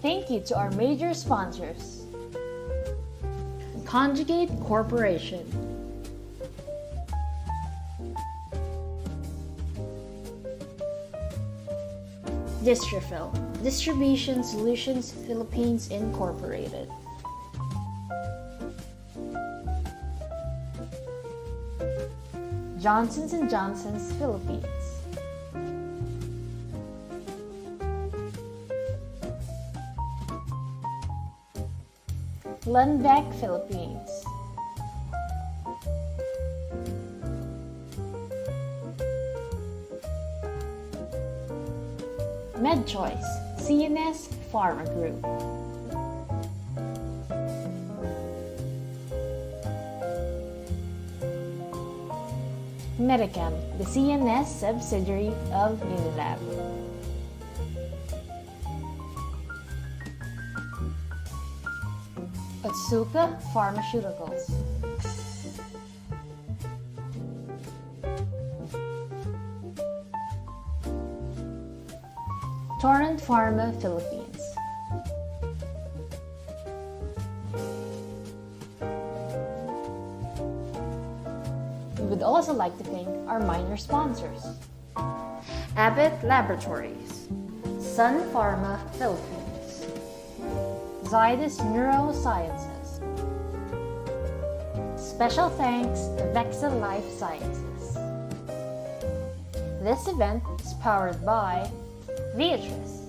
Thank you to our major sponsors. Conjugate Corporation, Distrifil, Distribution Solutions Philippines Incorporated, Johnson's & Johnson's Philippines, Lundbeck Philippines, MedChoice, CNS Pharma Group, Medicam, the CNS subsidiary of Unilab, Otsuka Pharmaceuticals, Torrent Pharma Philippines, we would also like to thank our minor sponsors: Abbott Laboratories, Sun Pharma Philippines, Zydus Neurosciences. Special thanks to Vexa Life Sciences. This event is powered by Beatrice.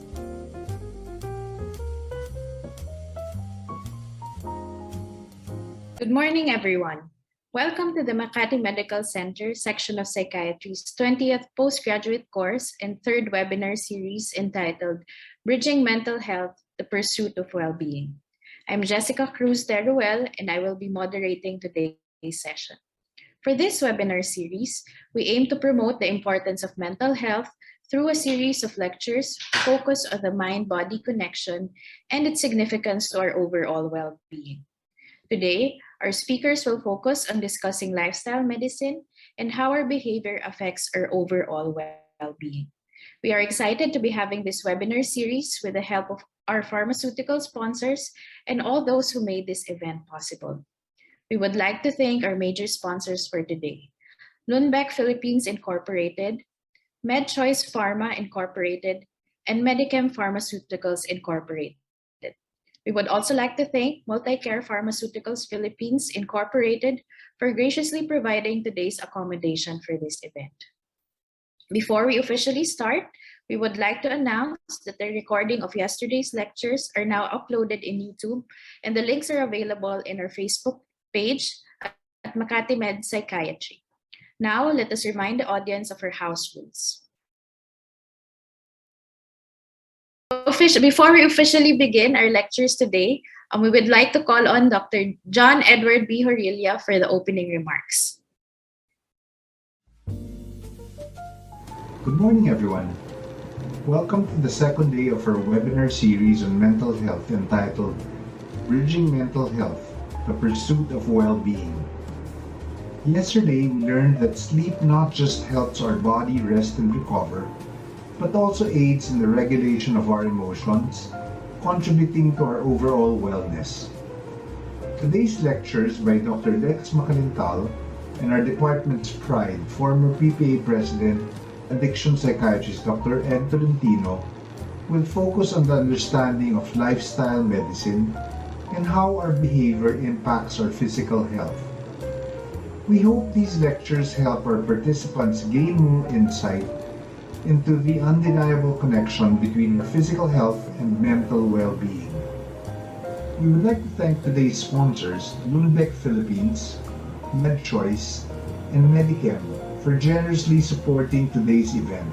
Good morning, everyone. Welcome to the Makati Medical Center section of Psychiatry's 20th postgraduate course and third webinar series entitled Bridging Mental Health, the Pursuit of Well-Being. I'm Jessica Cruz Teruel, and I will be moderating today's session. For this webinar series, we aim to promote the importance of mental health through a series of lectures focused on the mind-body connection and its significance to our overall well-being. Today, our speakers will focus on discussing lifestyle medicine and how our behavior affects our overall well-being. We are excited to be having this webinar series with the help of our pharmaceutical sponsors and all those who made this event possible. We would like to thank our major sponsors for today: Lundbeck Philippines Incorporated, MedChoice Pharma Incorporated, and Medicam Pharmaceuticals Incorporated. We would also like to thank Multicare Pharmaceuticals Philippines Incorporated for graciously providing today's accommodation for this event. Before we officially start, we would like to announce that the recording of yesterday's lectures are now uploaded in YouTube, and the links are available in our Facebook page at Makati Med Psychiatry. Now, let us remind the audience of our house rules. Before we officially begin our lectures today, we would like to call on Dr. John Edward B. Horilla for the opening remarks. Good morning, everyone. Welcome to the second day of our webinar series on mental health entitled Bridging Mental Health, the Pursuit of Well-Being. Yesterday, we learned that sleep not just helps our body rest and recover, but also aids in the regulation of our emotions, contributing to our overall wellness. Today's lectures by Dr. Dex Macalintal and our department's pride, former PPA President, Addiction Psychiatrist Dr. Ed Tolentino, will focus on the understanding of lifestyle medicine and how our behavior impacts our physical health. We hope these lectures help our participants gain more insight into the undeniable connection between our physical health and mental well-being. We would like to thank today's sponsors, Lundbeck Philippines, MedChoice, and Medicam, for generously supporting today's event.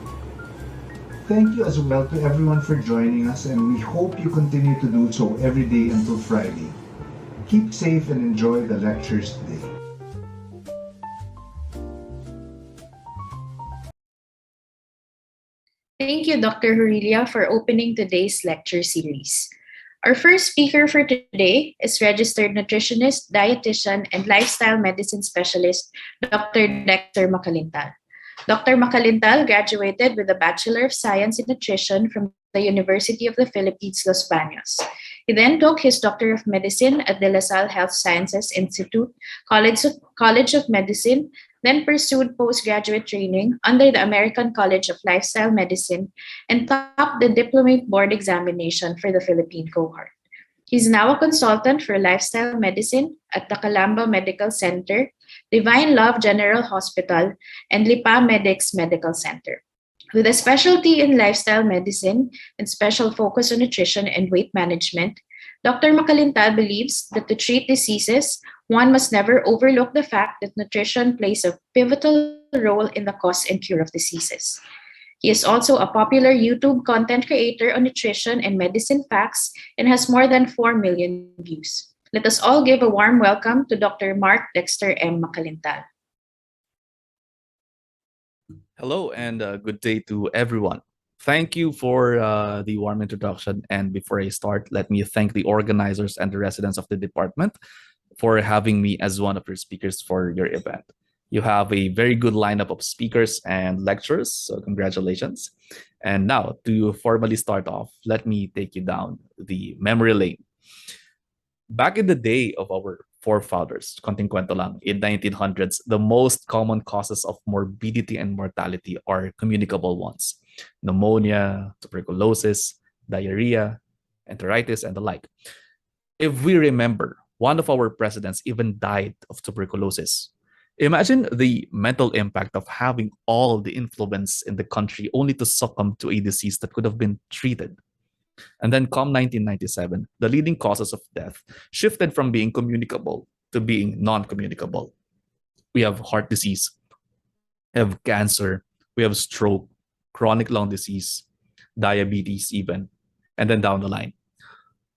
Thank you as well to everyone for joining us, and we hope you continue to do so every day until Friday. Keep safe and enjoy the lectures today. Thank you, Dr. Horilla, for opening today's lecture series. Our first speaker for today is registered nutritionist, dietitian, and lifestyle medicine specialist, Dr. Dexter Macalintal. Dr. Macalintal graduated with a Bachelor of Science in Nutrition from the University of the Philippines, Los Baños. He then took his Doctor of Medicine at De La Salle Health Sciences Institute, College of Medicine, then pursued postgraduate training under the American College of Lifestyle Medicine and topped the diplomate board examination for the Philippine cohort. He's now a consultant for lifestyle medicine at the Calamba Medical Center, Divine Love General Hospital, and Lipa Medics Medical Center. With a specialty in lifestyle medicine and special focus on nutrition and weight management, Dr. Macalintal believes that to treat diseases, one must never overlook the fact that nutrition plays a pivotal role in the cause and cure of diseases. He is also a popular YouTube content creator on nutrition and medicine facts and has more than 4 million views. Let us all give a warm welcome to Dr. Mark Dexter M. Macalintal. Hello and good day to everyone. Thank you for the warm introduction. And before I start, let me thank the organizers and the residents of the department for having me as one of your speakers for your event. You have a very good lineup of speakers and lecturers, so congratulations. And now, to formally start off, let me take you down the memory lane. Back in the day of our forefathers, konting kwento lang, in 1900s, the most common causes of morbidity and mortality are communicable ones: pneumonia, tuberculosis, diarrhea, enteritis, and the like. If we remember, one of our presidents even died of tuberculosis. Imagine the mental impact of having all the influence in the country only to succumb to a disease that could have been treated. And then come 1997, the leading causes of death shifted from being communicable to being non-communicable. We have heart disease, we have cancer, we have stroke, chronic lung disease, diabetes even, and then down the line.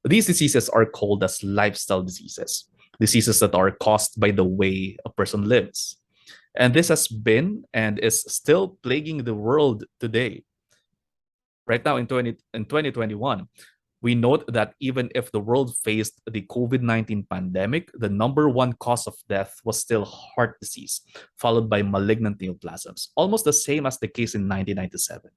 These diseases are called as lifestyle diseases, diseases that are caused by the way a person lives. And this has been and is still plaguing the world today. Right now in 2021, we note that even if the world faced the COVID-19 pandemic, the number one cause of death was still heart disease, followed by malignant neoplasms, almost the same as the case in 1997.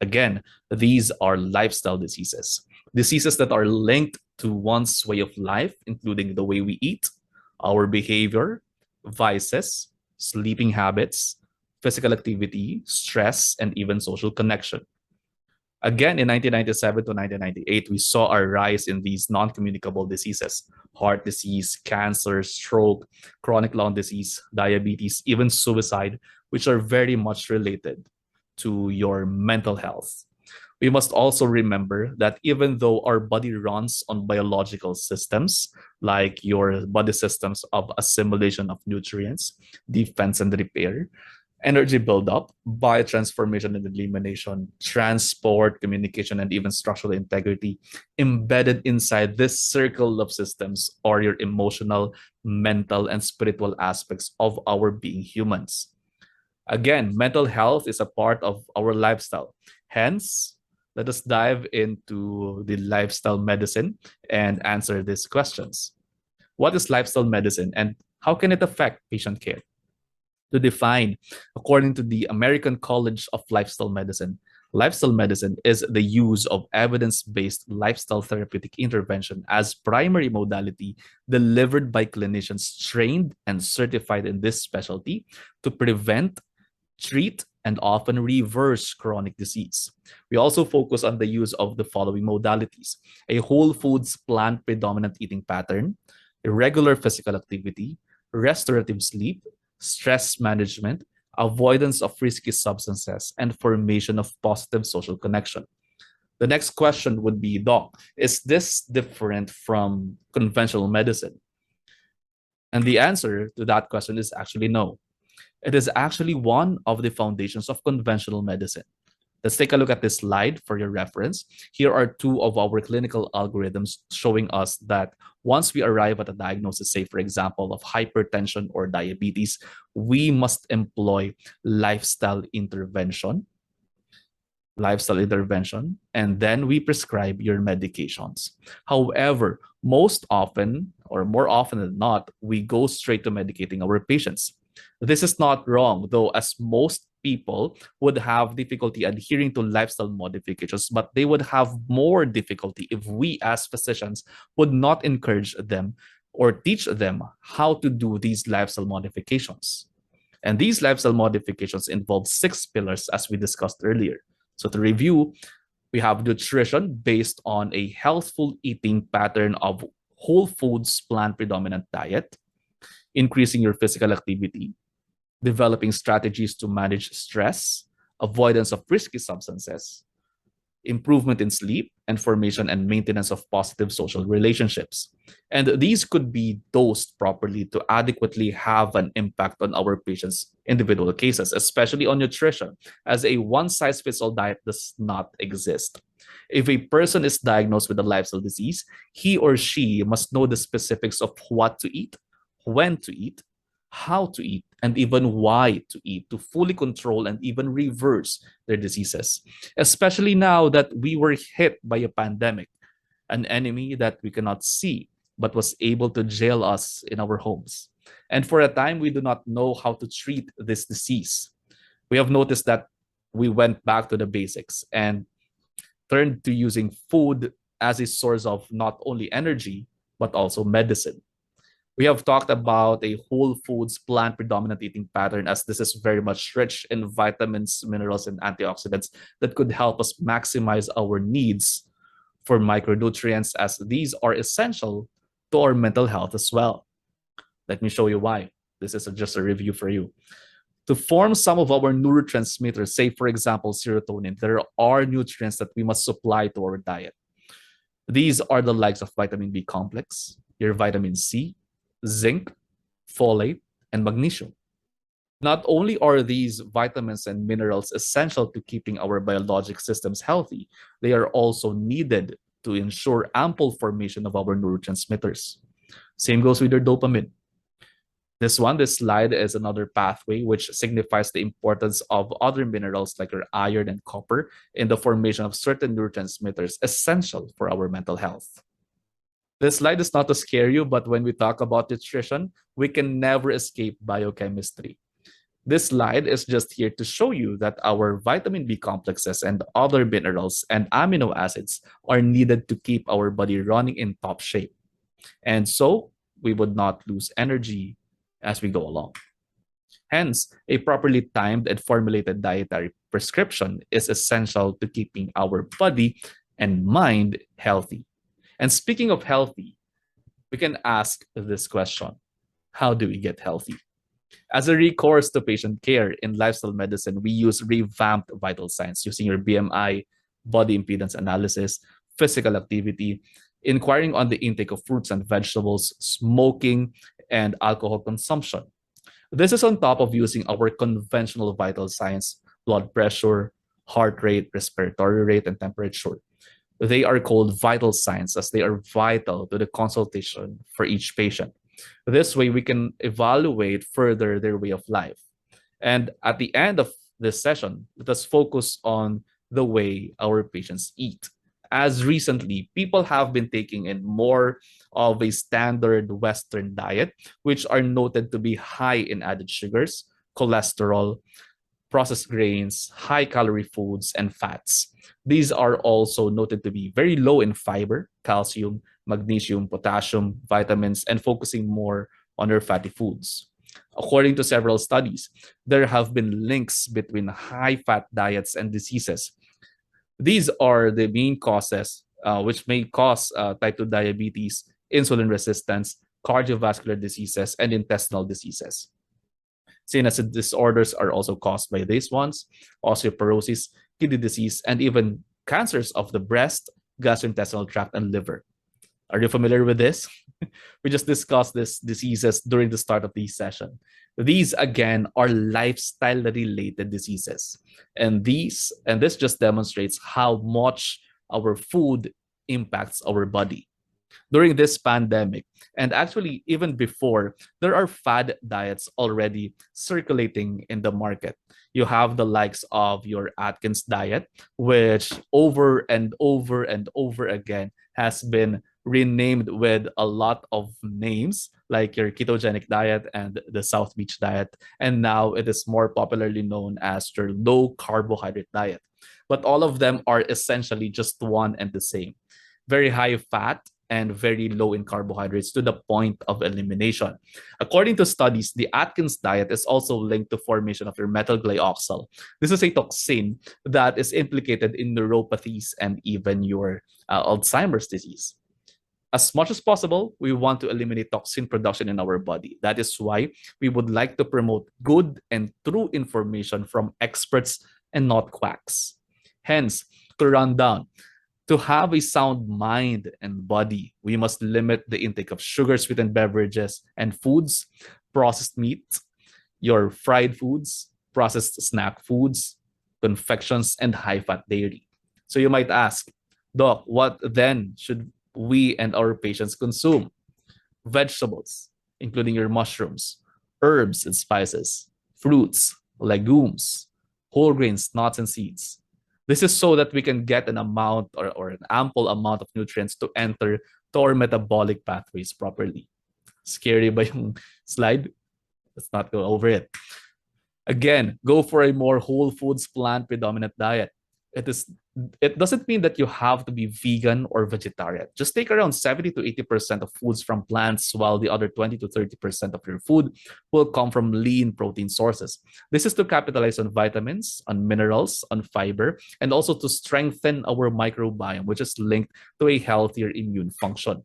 Again, these are lifestyle diseases, diseases that are linked to one's way of life, including the way we eat, our behavior, vices, sleeping habits, physical activity, stress, and even social connection. Again, in 1997 to 1998, we saw a rise in these non-communicable diseases: heart disease, cancer, stroke, chronic lung disease, diabetes, even suicide, which are very much related to your mental health. We must also remember that even though our body runs on biological systems, like your body systems of assimilation of nutrients, defense and repair, energy buildup, biotransformation and elimination, transport, communication, and even structural integrity, embedded inside this circle of systems are your emotional, mental, and spiritual aspects of our being humans. Again, mental health is a part of our lifestyle. Hence, let us dive into the lifestyle medicine and answer these questions. What is lifestyle medicine and how can it affect patient care? To define, according to the American College of Lifestyle Medicine is the use of evidence-based lifestyle therapeutic intervention as primary modality delivered by clinicians trained and certified in this specialty to prevent, treat, and often reverse chronic disease. We also focus on the use of the following modalities: a whole foods plant predominant eating pattern, irregular physical activity, restorative sleep, stress management, avoidance of risky substances, and formation of positive social connection. The next question would be, Doc, is this different from conventional medicine? And the answer to that question is actually no. It is actually one of the foundations of conventional medicine. Let's take a look at this slide for your reference. Here are two of our clinical algorithms showing us that once we arrive at a diagnosis, say for example, of hypertension or diabetes, we must employ lifestyle intervention, and then we prescribe your medications. However, most often, or more often than not, we go straight to medicating our patients. This is not wrong, though, as most people would have difficulty adhering to lifestyle modifications, but they would have more difficulty if we as physicians would not encourage them or teach them how to do these lifestyle modifications. And these lifestyle modifications involve 6 pillars, as we discussed earlier. So to review, we have nutrition based on a healthful eating pattern of whole foods, plant predominant diet, increasing your physical activity, developing strategies to manage stress, avoidance of risky substances, improvement in sleep, and formation and maintenance of positive social relationships. And these could be dosed properly to adequately have an impact on our patients' individual cases, especially on nutrition, as a one-size-fits-all diet does not exist. If a person is diagnosed with a lifestyle disease, he or she must know the specifics of what to eat, when to eat, how to eat, and even why to eat to fully control and even reverse their diseases. Especially now that we were hit by a pandemic, an enemy that we cannot see but was able to jail us in our homes. And for a time, we do not know how to treat this disease. We have noticed that we went back to the basics and turned to using food as a source of not only energy, but also medicine. We have talked about a whole foods plant predominant eating pattern, as this is very much rich in vitamins, minerals, and antioxidants that could help us maximize our needs for micronutrients, as these are essential to our mental health as well. Let me show you why. This is just a review for you. To form some of our neurotransmitters, say for example serotonin, there are nutrients that we must supply to our diet. These are the likes of vitamin B complex, your vitamin C, zinc, folate, and magnesium. Not only are these vitamins and minerals essential to keeping our biologic systems healthy, they are also needed to ensure ample formation of our neurotransmitters. Same goes with your dopamine. This slide is another pathway which signifies the importance of other minerals like your iron and copper in the formation of certain neurotransmitters essential for our mental health. This slide is not to scare you, but when we talk about nutrition, we can never escape biochemistry. This slide is just here to show you that our vitamin B complexes and other minerals and amino acids are needed to keep our body running in top shape. And so we would not lose energy as we go along. Hence, a properly timed and formulated dietary prescription is essential to keeping our body and mind healthy. And speaking of healthy, we can ask this question: how do we get healthy? As a recourse to patient care in lifestyle medicine, we use revamped vital signs using your BMI, body impedance analysis, physical activity, inquiring on the intake of fruits and vegetables, smoking, and alcohol consumption. This is on top of using our conventional vital signs, blood pressure, heart rate, respiratory rate, and temperature. They are called vital signs as they are vital to the consultation for each patient. This way, we can evaluate further their way of life. And at the end of this session, let us focus on the way our patients eat. As recently, people have been taking in more of a standard Western diet, which are noted to be high in added sugars, cholesterol, processed grains, high-calorie foods, and fats. These are also noted to be very low in fiber, calcium, magnesium, potassium, vitamins, and focusing more on their fatty foods. According to several studies, there have been links between high-fat diets and diseases. These are the main causes which may cause type 2 diabetes, insulin resistance, cardiovascular diseases, and intestinal diseases. CNS disorders are also caused by these ones: osteoporosis, kidney disease, and even cancers of the breast, gastrointestinal tract, and liver. Are you familiar with this? We just discussed these diseases during the start of this session. These, again, are lifestyle-related diseases. And this just demonstrates how much our food impacts our body. During this pandemic, and actually even before, there are fad diets already circulating in the market. You have the likes of your Atkins diet, which over and over and over again has been renamed with a lot of names like your ketogenic diet and the South Beach diet. And now it is more popularly known as your low carbohydrate diet. But all of them are essentially just one and the same: very high fat and very low in carbohydrates to the point of elimination. According to studies, the Atkins diet is also linked to formation of your methylglyoxal. This is a toxin that is implicated in neuropathies and even your Alzheimer's disease. As much as possible, we want to eliminate toxin production in our body. That is why we would like to promote good and true information from experts and not quacks. Hence, to run down, to have a sound mind and body, we must limit the intake of sugar-sweetened beverages and foods, processed meat, your fried foods, processed snack foods, confections, and high-fat dairy. So you might ask, Doc, what then should we and our patients consume? Vegetables, including your mushrooms, herbs and spices, fruits, legumes, whole grains, nuts, and seeds. This is so that we can get an amount or an ample amount of nutrients to enter to our metabolic pathways properly. Scary ba yung slide? Let's not go over it. Again, go for a more whole foods plant predominant diet. It doesn't mean that you have to be vegan or vegetarian. Just take around 70 to 80% of foods from plants, while the other 20 to 30% of your food will come from lean protein sources. This is to capitalize on vitamins, on minerals, on fiber, and also to strengthen our microbiome, which is linked to a healthier immune function.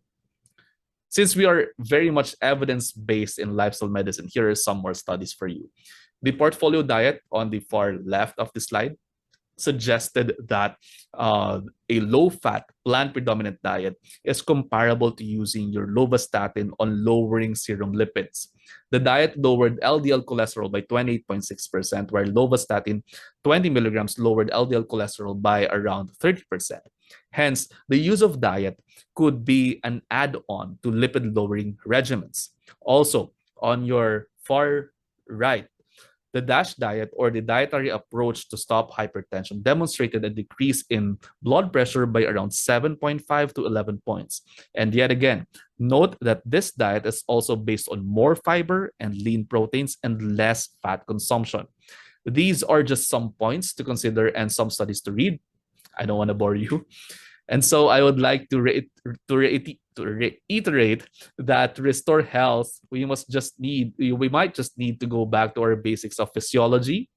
Since we are very much evidence-based in lifestyle medicine, here are some more studies for you. The portfolio diet on the far left of the slide suggested that a low-fat, plant-predominant diet is comparable to using your lovastatin on lowering serum lipids. The diet lowered LDL cholesterol by 28.6%, while lovastatin 20 milligrams lowered LDL cholesterol by around 30%. Hence, the use of diet could be an add-on to lipid-lowering regimens. Also, on your far right, the DASH diet, or the dietary approach to stop hypertension, demonstrated a decrease in blood pressure by around 7.5 to 11 points. And yet again, note that this diet is also based on more fiber and lean proteins and less fat consumption. These are just some points to consider and some studies to read. I don't want to bore you. And so I would like to reiterate that to restore health, we might just need to go back to our basics of physiology,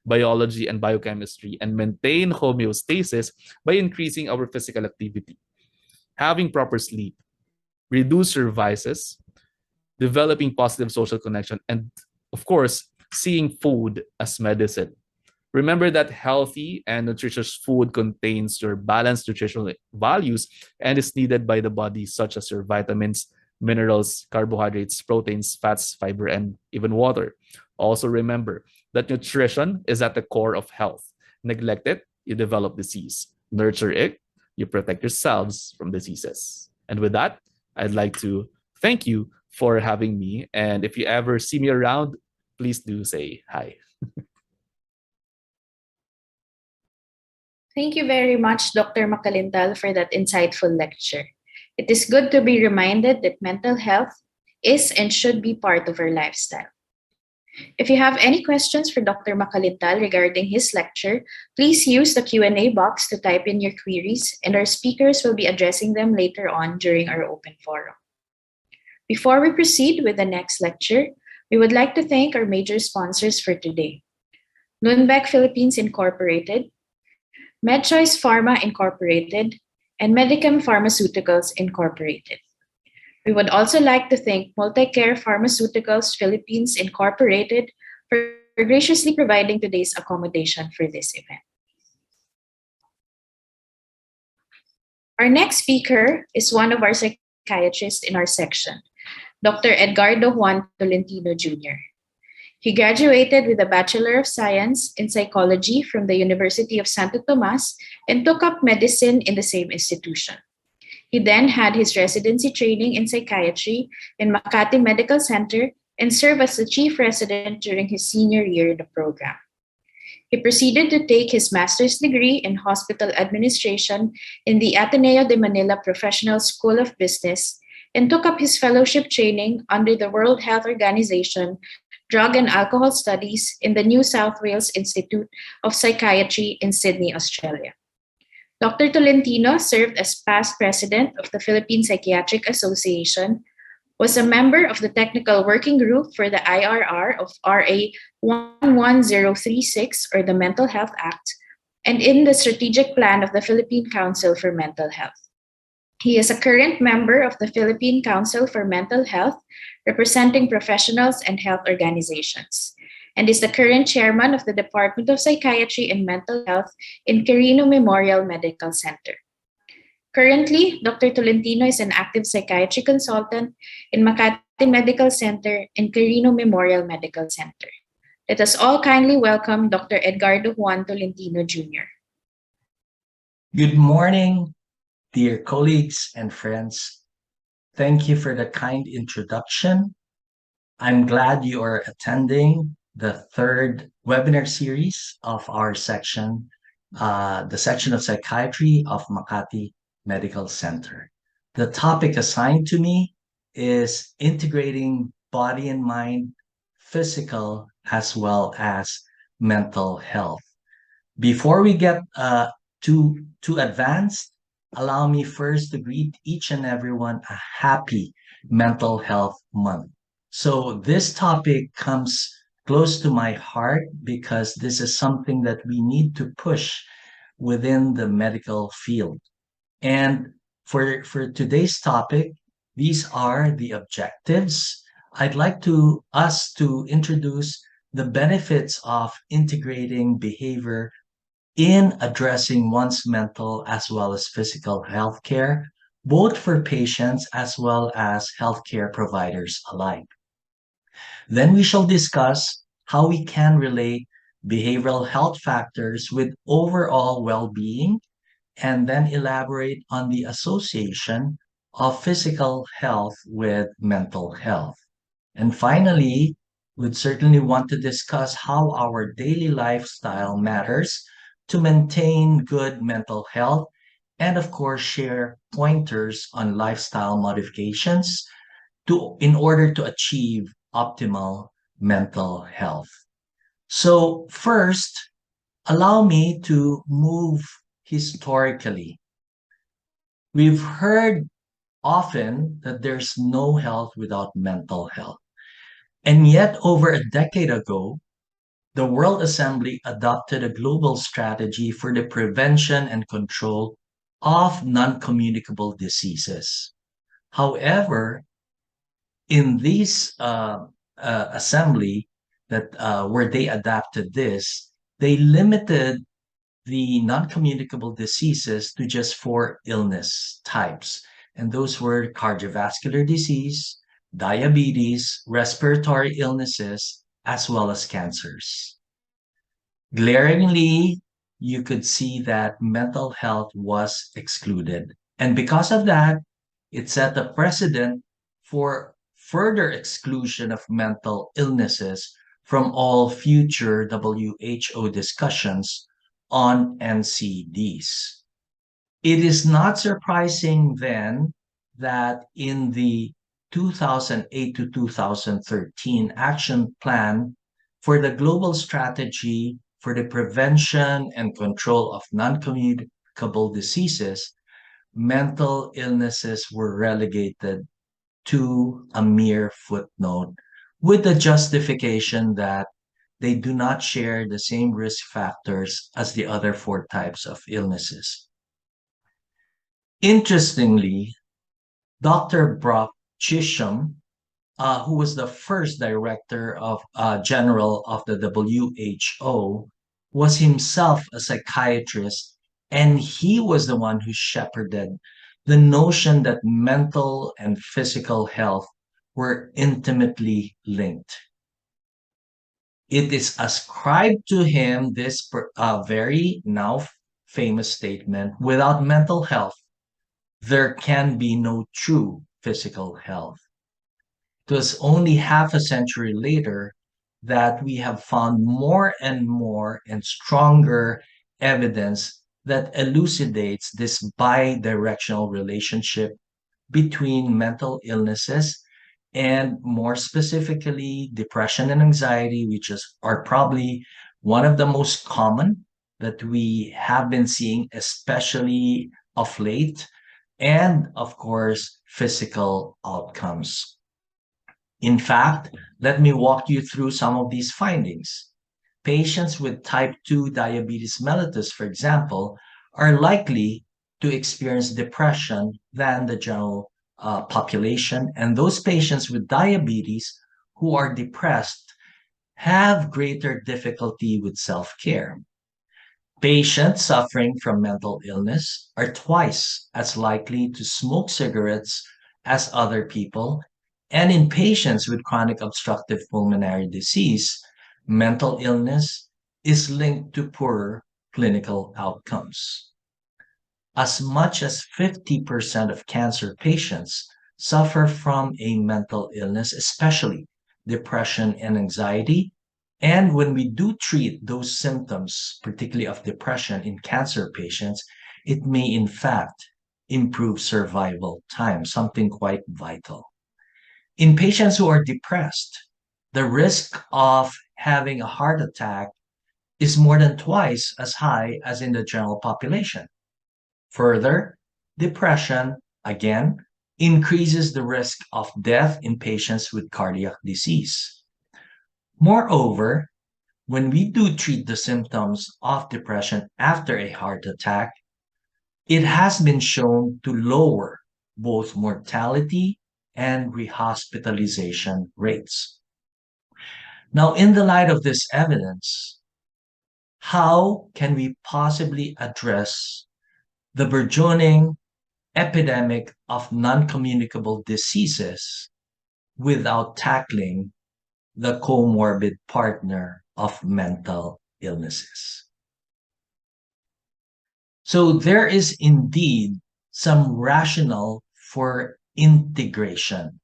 biology, and biochemistry, and maintain homeostasis by increasing our physical activity, having proper sleep, reduce your vices, developing positive social connection, and of course, seeing food as medicine. Remember that healthy and nutritious food contains your balanced nutritional values and is needed by the body, such as your vitamins, minerals, carbohydrates, proteins, fats, fiber, and even water. Also remember that nutrition is at the core of health. Neglect it, you develop disease. Nurture it, you protect yourselves from diseases. And with that, I'd like to thank you for having me. And if you ever see me around, please do say hi. Thank you very much, Dr. Macalintal, for that insightful lecture. It is good to be reminded that mental health is and should be part of our lifestyle. If you have any questions for Dr. Macalintal regarding his lecture, please use the Q&A box to type in your queries, and our speakers will be addressing them later on during our open forum. Before we proceed with the next lecture, we would like to thank our major sponsors for today: Lundbeck Philippines Incorporated, MedChoice Pharma Incorporated, and Medicam Pharmaceuticals Incorporated. We would also like to thank Multicare Pharmaceuticals Philippines Incorporated for graciously providing today's accommodation for this event. Our next speaker is one of our psychiatrists in our section, Dr. Edgardo Juan Tolentino Jr. He graduated with a Bachelor of Science in Psychology from the University of Santo Tomas and took up medicine in the same institution. He then had his residency training in psychiatry in Makati Medical Center and served as the chief resident during his senior year in the program. He proceeded to take his master's degree in hospital administration in the Ateneo de Manila Professional School of Business and took up his fellowship training under the World Health Organization Drug and Alcohol Studies in the New South Wales Institute of Psychiatry in Sydney, Australia. Dr. Tolentino served as past president of the Philippine Psychiatric Association, was a member of the technical working group for the IRR of RA 11036 or the Mental Health Act, and in the strategic plan of the Philippine Council for Mental Health. He is a current member of the Philippine Council for Mental Health, representing professionals and health organizations, and is the current chairman of the Department of Psychiatry and Mental Health in Quirino Memorial Medical Center. Currently, Dr. Tolentino is an active psychiatry consultant in Makati Medical Center and Quirino Memorial Medical Center. Let us all kindly welcome Dr. Edgardo Juan Tolentino Jr. Good morning, dear colleagues and friends. Thank you for the kind introduction. I'm glad you are attending the third webinar series of our section, the section of psychiatry of Makati Medical Center. The topic assigned to me is integrating body and mind, physical as well as mental health. Before we get too advanced, allow me first to greet each and everyone a happy Mental Health Month. So this topic comes close to my heart because this is something that we need to push within the medical field. And for today's topic, these are the objectives. I'd like us to introduce the benefits of integrating behavior in addressing one's mental as well as physical health care, both for patients as well as healthcare providers alike. Then we shall discuss how we can relate behavioral health factors with overall well-being, and then elaborate on the association of physical health with mental health. And finally, we'd certainly want to discuss how our daily lifestyle matters to maintain good mental health, and of course share pointers on lifestyle modifications in order to achieve optimal mental health. So first, allow me to move historically. We've heard often that there's no health without mental health. And yet over a decade ago, the World Assembly adopted a global strategy for the prevention and control of non-communicable diseases. However, in this assembly where they adapted this, they limited the non-communicable diseases to just 4 illness types. And those were cardiovascular disease, diabetes, respiratory illnesses, as well as cancers. Glaringly, you could see that mental health was excluded. And because of that, it set a precedent for further exclusion of mental illnesses from all future WHO discussions on NCDs. It is not surprising then that in the 2008 to 2013 action plan for the global strategy for the prevention and control of non-communicable diseases, mental illnesses were relegated to a mere footnote with the justification that they do not share the same risk factors as the other 4 types of illnesses. Interestingly, Dr. Brock Chisholm, who was the first director of general of the WHO, was himself a psychiatrist, and he was the one who shepherded the notion that mental and physical health were intimately linked. It is ascribed to him this very now famous statement: without mental health, there can be no true physical health. It was only half a century later that we have found more and more and stronger evidence that elucidates this bi-directional relationship between mental illnesses and more specifically depression and anxiety, which are probably one of the most common that we have been seeing, especially of late, and of course, physical outcomes. In fact, let me walk you through some of these findings. Patients with type 2 diabetes mellitus, for example, are likely to experience depression than the general population. And those patients with diabetes who are depressed have greater difficulty with self care. Patients suffering from mental illness are twice as likely to smoke cigarettes as other people. And in patients with chronic obstructive pulmonary disease, mental illness is linked to poorer clinical outcomes. As much as 50% of cancer patients suffer from a mental illness, especially depression and anxiety. And when we do treat those symptoms, particularly of depression in cancer patients, it may in fact improve survival time, something quite vital. In patients who are depressed, the risk of having a heart attack is more than twice as high as in the general population. Further, depression, again, increases the risk of death in patients with cardiac disease. Moreover, when we do treat the symptoms of depression after a heart attack, it has been shown to lower both mortality and rehospitalization rates. Now, in the light of this evidence, how can we possibly address the burgeoning epidemic of non-communicable diseases without tackling the comorbid partner of mental illnesses? So there is indeed some rationale for integration.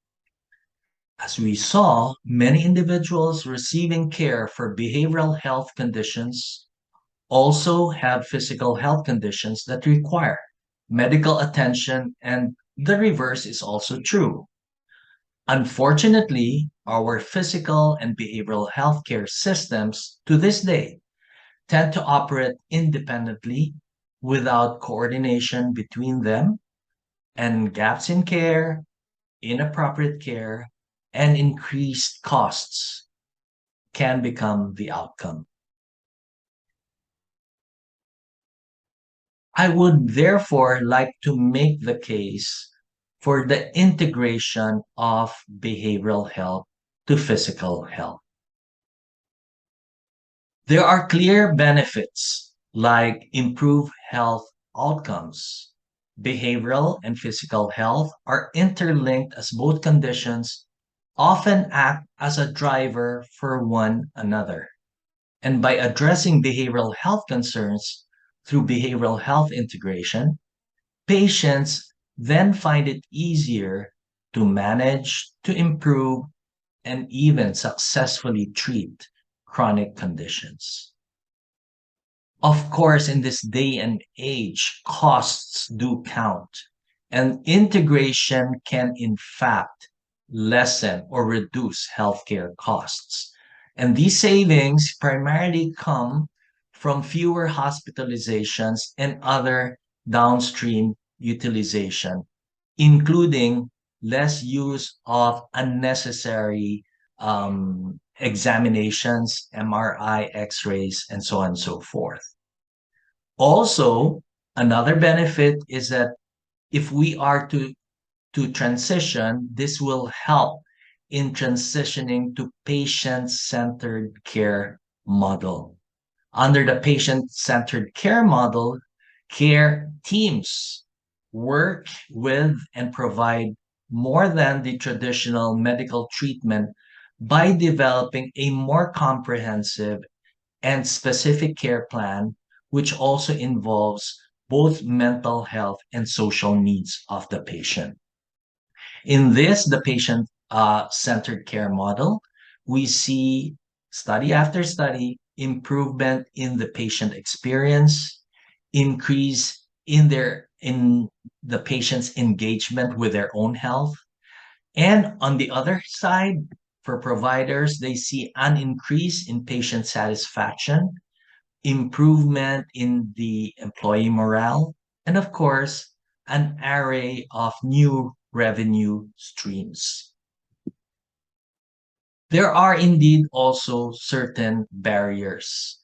As we saw, many individuals receiving care for behavioral health conditions also have physical health conditions that require medical attention, and the reverse is also true. Unfortunately, our physical and behavioral healthcare systems to this day tend to operate independently without coordination between them, and gaps in care, inappropriate care, and increased costs can become the outcome. I would therefore like to make the case for the integration of behavioral health to physical health. There are clear benefits like improved health outcomes. Behavioral and physical health are interlinked as both conditions often act as a driver for one another. And by addressing behavioral health concerns through behavioral health integration, patients then find it easier to manage, to improve, and even successfully treat chronic conditions. Of course, in this day and age, costs do count, and integration can, in fact, lessen or reduce healthcare costs. And these savings primarily come from fewer hospitalizations and other downstream utilization, including less use of unnecessary examinations, MRI, X-rays, and so on and so forth. Also, another benefit is that if we are to transition, this will help in transitioning to patient-centered care model. Under the patient-centered care model, care teams work with and provide more than the traditional medical treatment by developing a more comprehensive and specific care plan, which also involves both mental health and social needs of the patient. In this, the patient centered care model, we see study after study, improvement in the patient experience, increase in the patient's engagement with their own health. And on the other side, for providers, they see an increase in patient satisfaction, improvement in the employee morale, and of course, an array of new revenue streams. There are indeed also certain barriers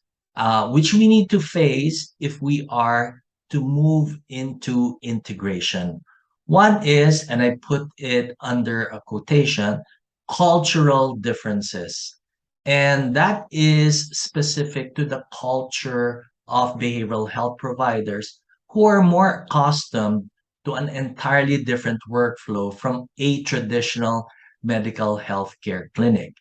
which we need to face if we are to move into integration. One is, and I put it under a quotation, cultural differences. And that is specific to the culture of behavioral health providers who are more accustomed to an entirely different workflow from a traditional medical healthcare clinic.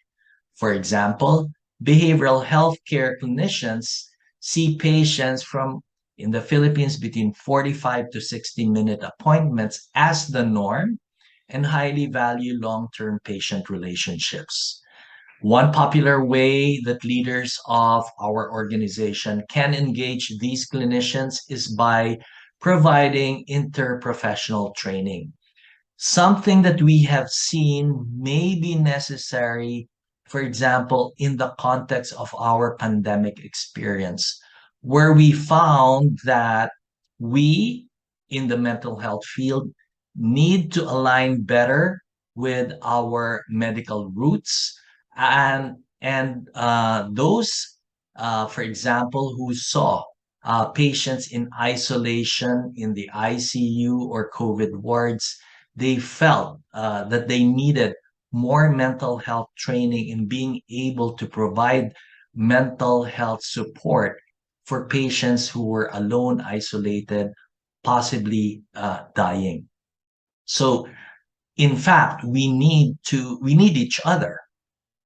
For example, behavioral healthcare clinicians see patients from in the Philippines between 45 to 60-minute appointments as the norm and highly value long-term patient relationships. One popular way that leaders of our organization can engage these clinicians is by providing interprofessional training. Something that we have seen may be necessary, for example, in the context of our pandemic experience, where we found that we in the mental health field need to align better with our medical roots and those, for example, who saw patients in isolation in the ICU or COVID wards, they felt that they needed more mental health training in being able to provide mental health support for patients who were alone, isolated, possibly dying. So, in fact, we need each other.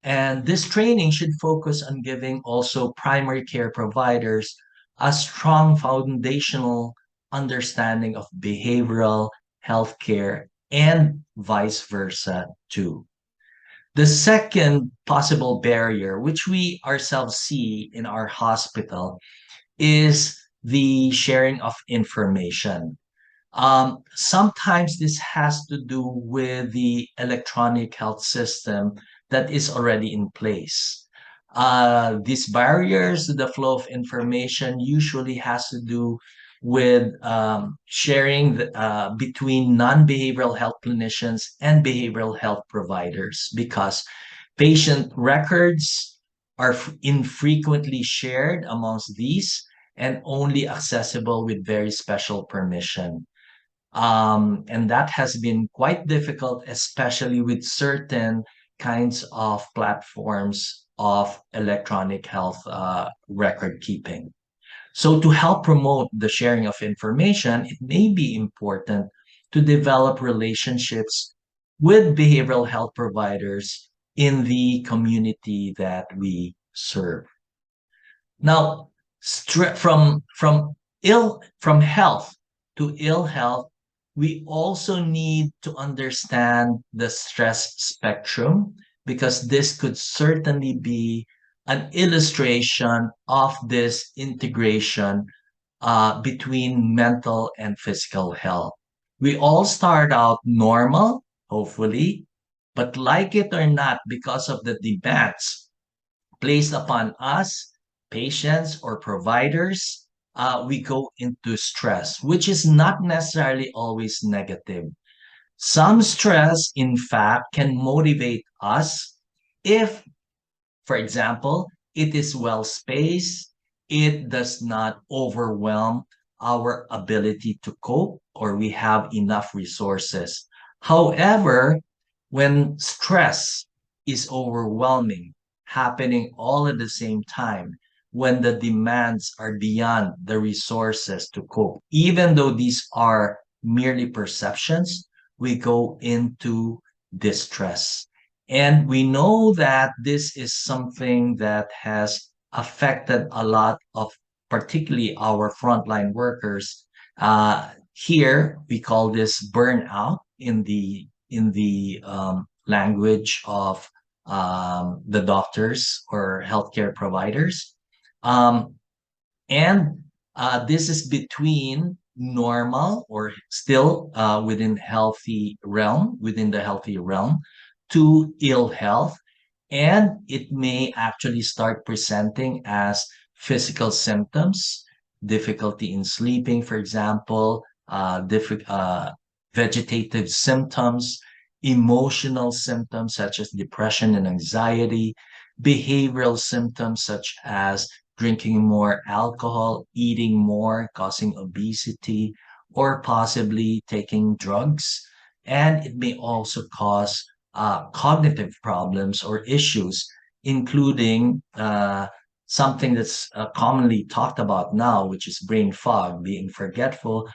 And this training should focus on giving also primary care providers a strong foundational understanding of behavioral healthcare and vice versa too. The second possible barrier, which we ourselves see in our hospital, is the sharing of information. Sometimes this has to do with the electronic health system that is already in place. These barriers to the flow of information usually has to do with sharing between non-behavioral health clinicians and behavioral health providers because patient records are infrequently shared amongst these and only accessible with very special permission. And that has been quite difficult, especially with certain kinds of platforms of electronic health record keeping. So, to help promote the sharing of information, it may be important to develop relationships with behavioral health providers in the community that we serve. Now, from health to ill health, we also need to understand the stress spectrum because this could certainly be an illustration of this integration between mental and physical health. We all start out normal, hopefully, but like it or not, because of the demands placed upon us, patients or providers, we go into stress, which is not necessarily always negative. Some stress, in fact, can motivate us if, for example, it is well spaced, it does not overwhelm our ability to cope, or we have enough resources. However, when stress is overwhelming, happening all at the same time, when the demands are beyond the resources to cope, even though these are merely perceptions, we go into distress. And we know that this is something that has affected a lot of, particularly our frontline workers. Here we call this burnout in the language of the doctors or healthcare providers. Um, and this is between normal or still within the healthy realm, to ill health. And it may actually start presenting as physical symptoms, difficulty in sleeping, for example, vegetative symptoms, emotional symptoms such as depression and anxiety, behavioral symptoms such as drinking more alcohol, eating more, causing obesity, or possibly taking drugs. And it may also cause cognitive problems or issues, including something that's commonly talked about now, which is brain fog, being forgetful,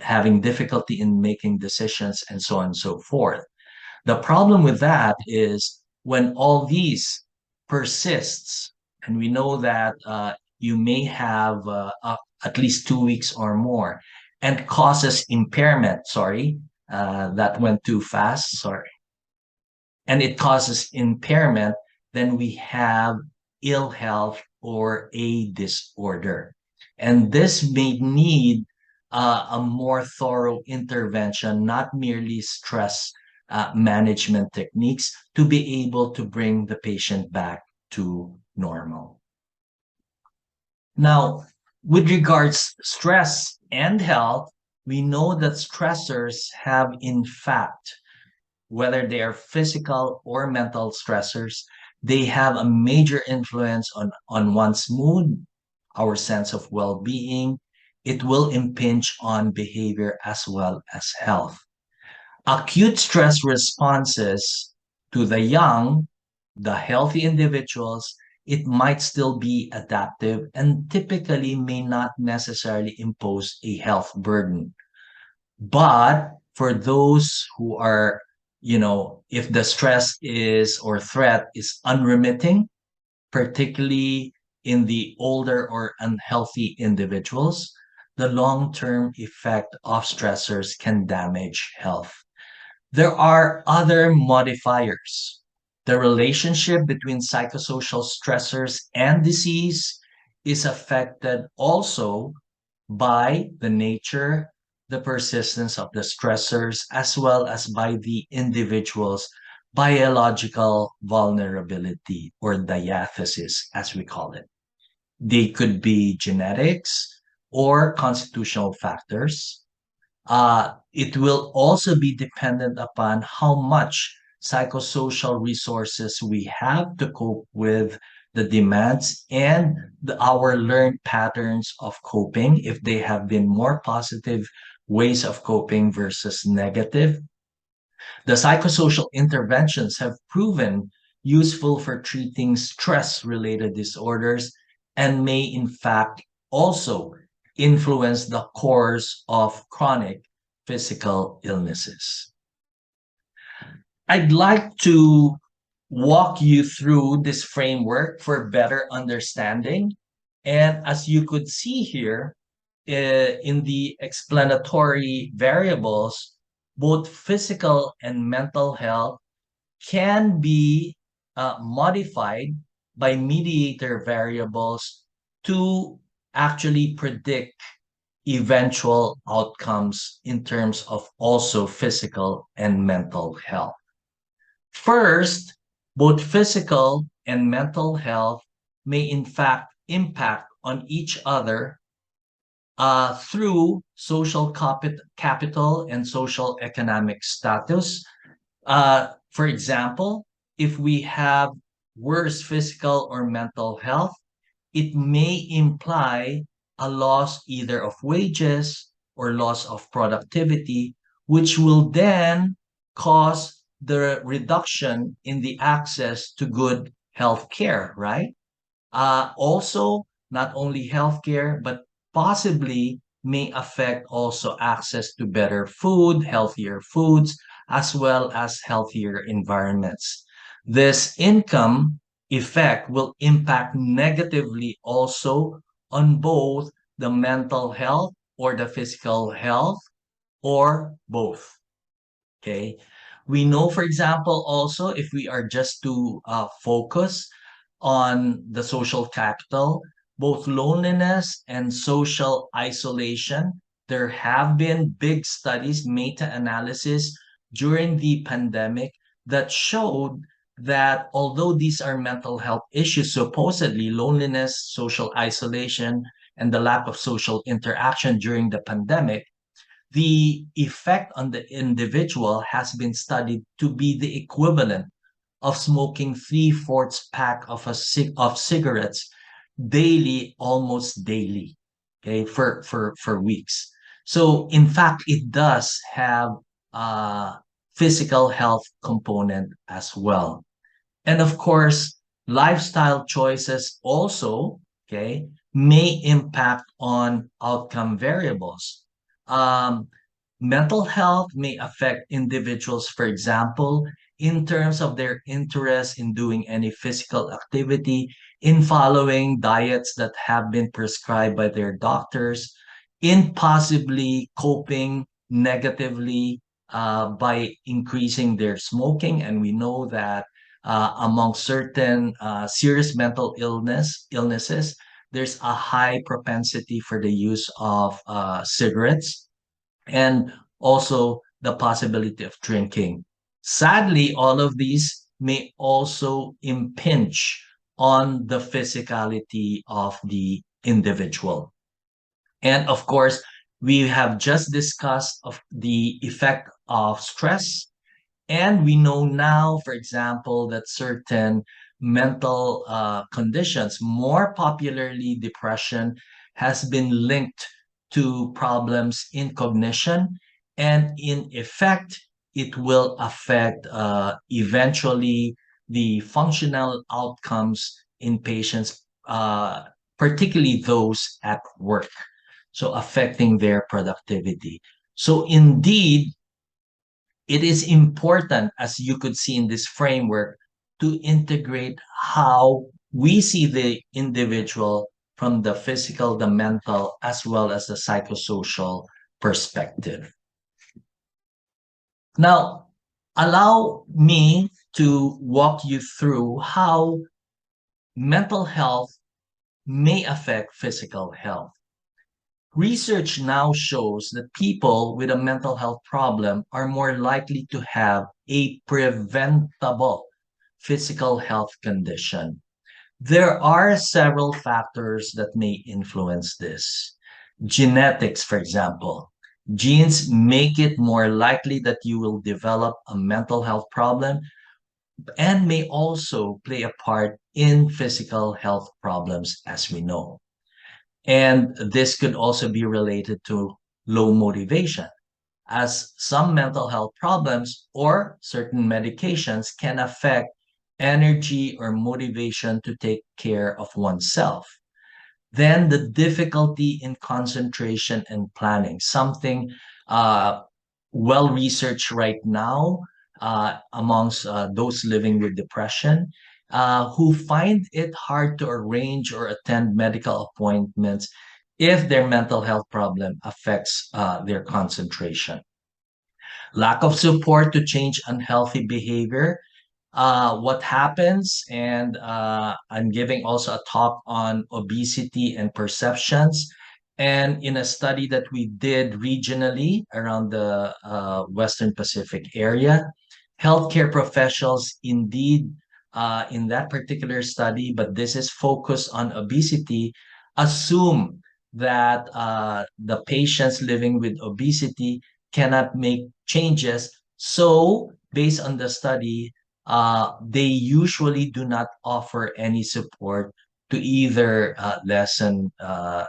having difficulty in making decisions, and so on and so forth. The problem with that is when all these persists, and we know that you may have at least 2 weeks or more, and causes impairment. Sorry, that went too fast. Sorry. And it causes impairment, then we have ill health or a disorder. And this may need a more thorough intervention, not merely stress management techniques, to be able to bring the patient back to normal. Now, with regards stress and health, we know that stressors have, in fact, whether they are physical or mental stressors, they have a major influence on one's mood, our sense of well-being. It will impinge on behavior as well as health. Acute stress responses to the young, the healthy individuals, it might still be adaptive and typically may not necessarily impose a health burden. But for those who are, if the stress is or threat is unremitting, particularly in the older or unhealthy individuals, the long-term effect of stressors can damage health. There are other modifiers. The relationship between psychosocial stressors and disease is affected also by the nature, the persistence of the stressors, as well as by the individual's biological vulnerability or diathesis, as we call it. They could be genetics or constitutional factors. It will also be dependent upon how much psychosocial resources we have to cope with the demands and our learned patterns of coping, if they have been more positive ways of coping versus negative. The psychosocial interventions have proven useful for treating stress-related disorders and may in fact also influence the course of chronic physical illnesses. I'd like to walk you through this framework for better understanding. And as you could see here, in the explanatory variables, both physical and mental health can be modified by mediator variables to actually predict eventual outcomes in terms of also physical and mental health. First, both physical and mental health may in fact impact on each other through social capital and social economic status. For example, if we have worse physical or mental health, it may imply a loss either of wages or loss of productivity, which will then cause the reduction in the access to good health care, right? Also, not only healthcare, but possibly may affect also access to better food, healthier foods, as well as healthier environments. This income effect will impact negatively also on both the mental health or the physical health or both. Okay. We know, for example, also if we are just to focus on the social capital, both loneliness and social isolation, there have been big studies, meta-analysis during the pandemic that showed that although these are mental health issues, supposedly loneliness, social isolation, and the lack of social interaction during the pandemic, the effect on the individual has been studied to be the equivalent of smoking three-fourths pack of cigarettes daily, almost daily, okay, for weeks. So in fact, it does have a physical health component as well. And of course, lifestyle choices also, okay, may impact on outcome variables. Um, Mental health may affect individuals, for example, in terms of their interest in doing any physical activity, in following diets that have been prescribed by their doctors, in possibly coping negatively by increasing their smoking. And we know that among certain serious mental illnesses, there's a high propensity for the use of cigarettes and also the possibility of drinking. Sadly, all of these may also impinge on the physicality of the individual. And of course, we have just discussed of the effect of stress, and we know now, for example, that certain mental conditions, more popularly depression, has been linked to problems in cognition. And in effect, it will affect eventually the functional outcomes in patients, particularly those at work. So affecting their productivity. So indeed, it is important, as you could see in this framework, to integrate how we see the individual from the physical, the mental, as well as the psychosocial perspective. Now, allow me to walk you through how mental health may affect physical health. Research now shows that people with a mental health problem are more likely to have a preventable physical health condition. There are several factors that may influence this. Genetics, for example. Genes make it more likely that you will develop a mental health problem and may also play a part in physical health problems, as we know. And this could also be related to low motivation, as some mental health problems or certain medications can affect energy or motivation to take care of oneself. Then the difficulty in concentration and planning, something uh, well researched right now amongst those living with depression, who find it hard to arrange or attend medical appointments if their mental health problem affects their concentration. Lack of support to change unhealthy behavior. What happens, and I'm giving also a talk on obesity and perceptions. And in a study that we did regionally around the Western Pacific area, healthcare professionals indeed in that particular study, but this is focused on obesity, assume that the patients living with obesity cannot make changes. So based on the study, they usually do not offer any support to either lessen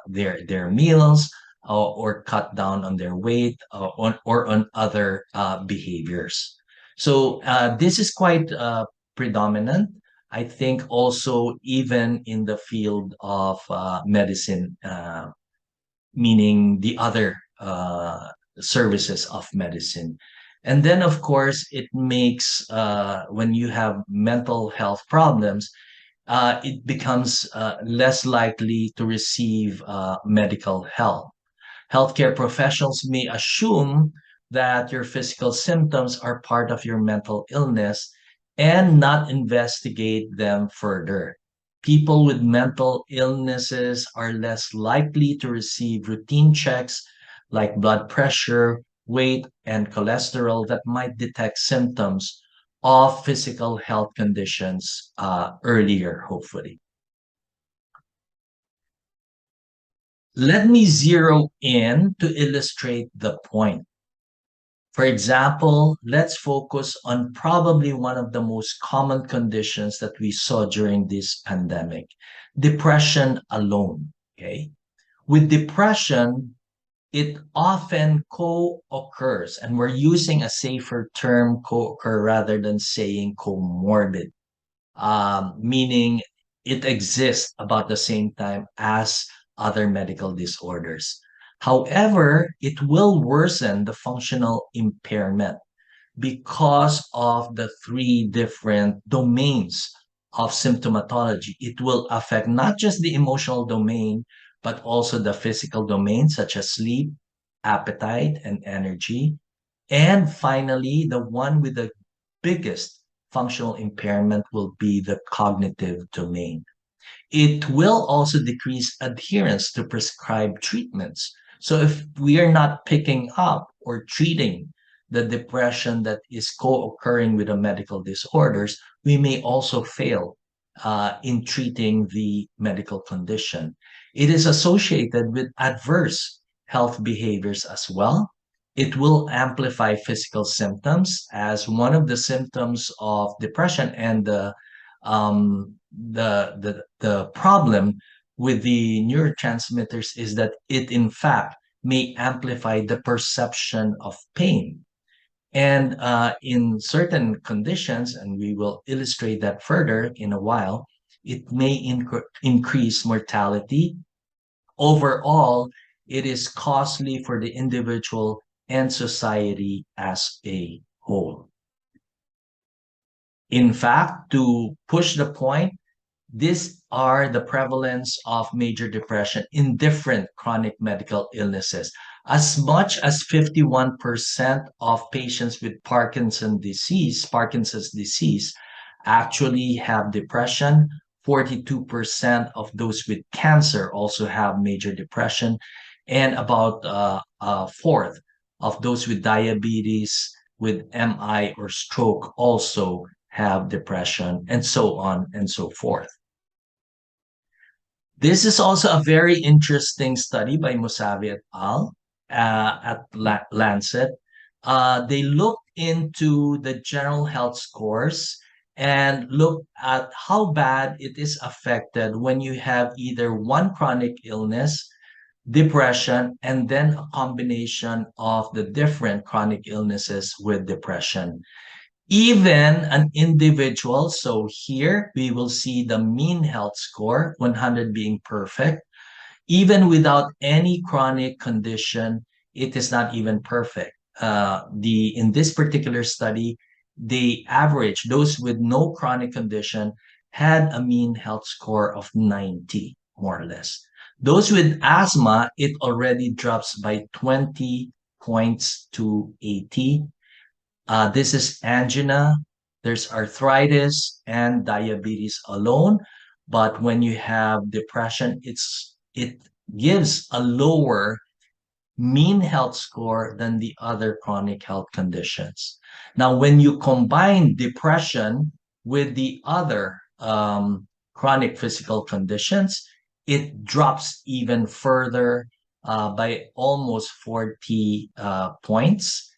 their meals or cut down on their weight or on other behaviors. So this is quite predominant. I think also even in the field of medicine, meaning the other services of medicine. And then, of course, it makes, when you have mental health problems, it becomes less likely to receive medical help. Healthcare professionals may assume that your physical symptoms are part of your mental illness and not investigate them further. People with mental illnesses are less likely to receive routine checks like blood pressure, weight, and cholesterol that might detect symptoms of physical health conditions earlier, hopefully. Let me zero in to illustrate the point. For example, let's focus on probably one of the most common conditions that we saw during this pandemic, depression alone. Okay. With depression, it often co-occurs, and we're using a safer term, co-occur, rather than saying comorbid, meaning it exists about the same time as other medical disorders. However, it will worsen the functional impairment because of the three different domains of symptomatology. It will affect not just the emotional domain, but also the physical domain, such as sleep, appetite, and energy. And finally, the one with the biggest functional impairment will be the cognitive domain. It will also decrease adherence to prescribed treatments. So if we are not picking up or treating the depression that is co-occurring with the medical disorders, we may also fail in treating the medical condition. It is associated with adverse health behaviors as well. It will amplify physical symptoms, as one of the symptoms of depression and the problem with the neurotransmitters is that it in fact may amplify the perception of pain. And in certain conditions, and we will illustrate that further in a while, it may increase mortality. Overall, it is costly for the individual and society as a whole. In fact, to push the point, these are the prevalence of major depression in different chronic medical illnesses. As much as 51% of patients with Parkinson's disease actually have depression. 42% of those with cancer also have major depression, and about a fourth of those with diabetes, with MI or stroke also have depression, and so on and so forth. This is also a very interesting study by Musavi et al. At Lancet. They looked into the general health scores and looked at how bad it is affected when you have either one chronic illness, depression, and then a combination of the different chronic illnesses with depression. Even an individual, so here we will see the mean health score, 100 being perfect. Even without any chronic condition, it is not even perfect. In this particular study, the average, those with no chronic condition, had a mean health score of 90, more or less. Those with asthma, it already drops by 20 points to 80. This is angina, there's arthritis and diabetes alone. But when you have depression, it gives a lower mean health score than the other chronic health conditions. Now, when you combine depression with the other chronic physical conditions, it drops even further by almost 40 points.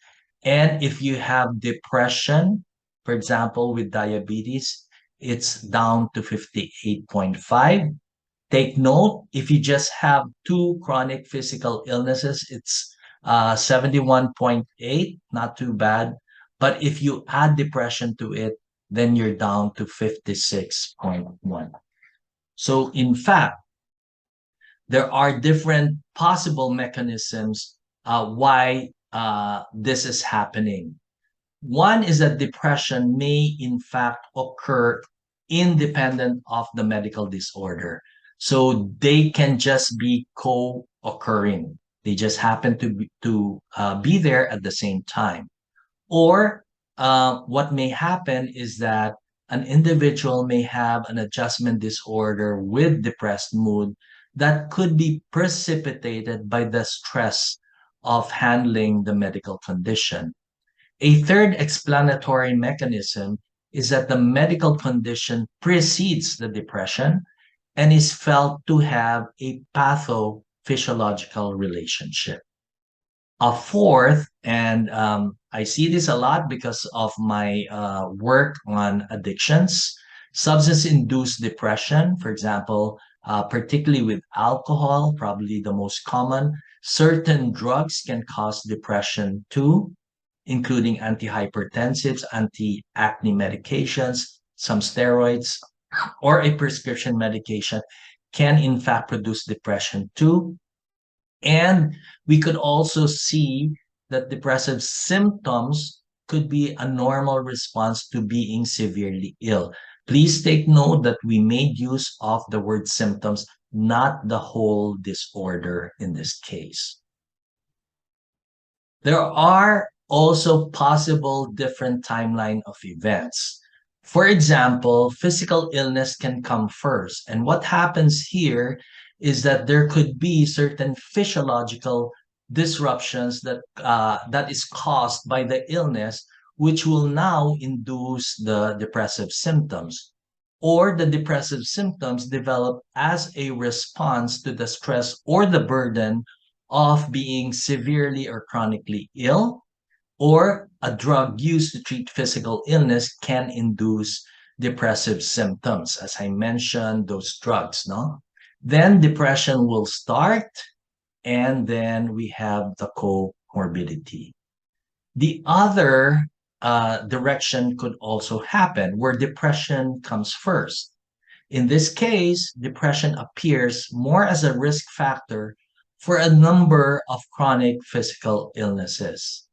And if you have depression, for example, with diabetes, it's down to 58.5. Take note, if you just have two chronic physical illnesses, it's 71.8, not too bad. But if you add depression to it, then you're down to 56.1. So in fact, there are different possible mechanisms why this is happening. One is that depression may in fact occur independent of the medical disorder. So they can just be co-occurring. They just happen to be there at the same time. Or what may happen is that an individual may have an adjustment disorder with depressed mood that could be precipitated by the stress of handling the medical condition. A third explanatory mechanism is that the medical condition precedes the depression and is felt to have a pathophysiological relationship. A fourth, and I see this a lot because of my work on addictions, substance-induced depression, for example, particularly with alcohol, probably the most common. Certain drugs can cause depression too, including antihypertensives, anti-acne medications, some steroids, or a prescription medication can in fact produce depression too. And we could also see that depressive symptoms could be a normal response to being severely ill. Please take note that we made use of the word symptoms, not the whole disorder in this case. There are also possible different timeline of events. For example, physical illness can come first. And what happens here is that there could be certain physiological disruptions that is caused by the illness, which will now induce the depressive symptoms. Or the depressive symptoms develop as a response to the stress or the burden of being severely or chronically ill, or a drug used to treat physical illness can induce depressive symptoms. As I mentioned, those drugs, no? Then depression will start, and then we have the comorbidity. The other direction could also happen where depression comes first. In this case, depression appears more as a risk factor for a number of chronic physical illnesses,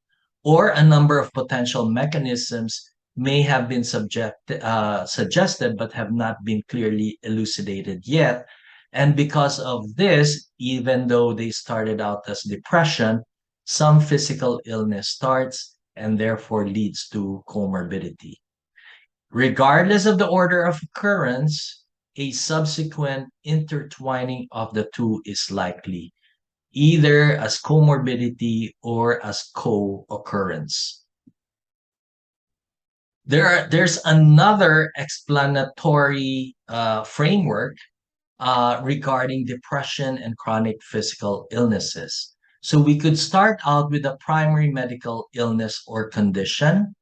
or a number of potential mechanisms may have been suggested but have not been clearly elucidated yet. And because of this, even though they started out as depression, some physical illness starts and therefore leads to comorbidity. Regardless of the order of occurrence, a subsequent intertwining of the two is likely, either as comorbidity or as co-occurrence. There's another explanatory framework regarding depression and chronic physical illnesses. So we could start out with a primary medical illness or condition,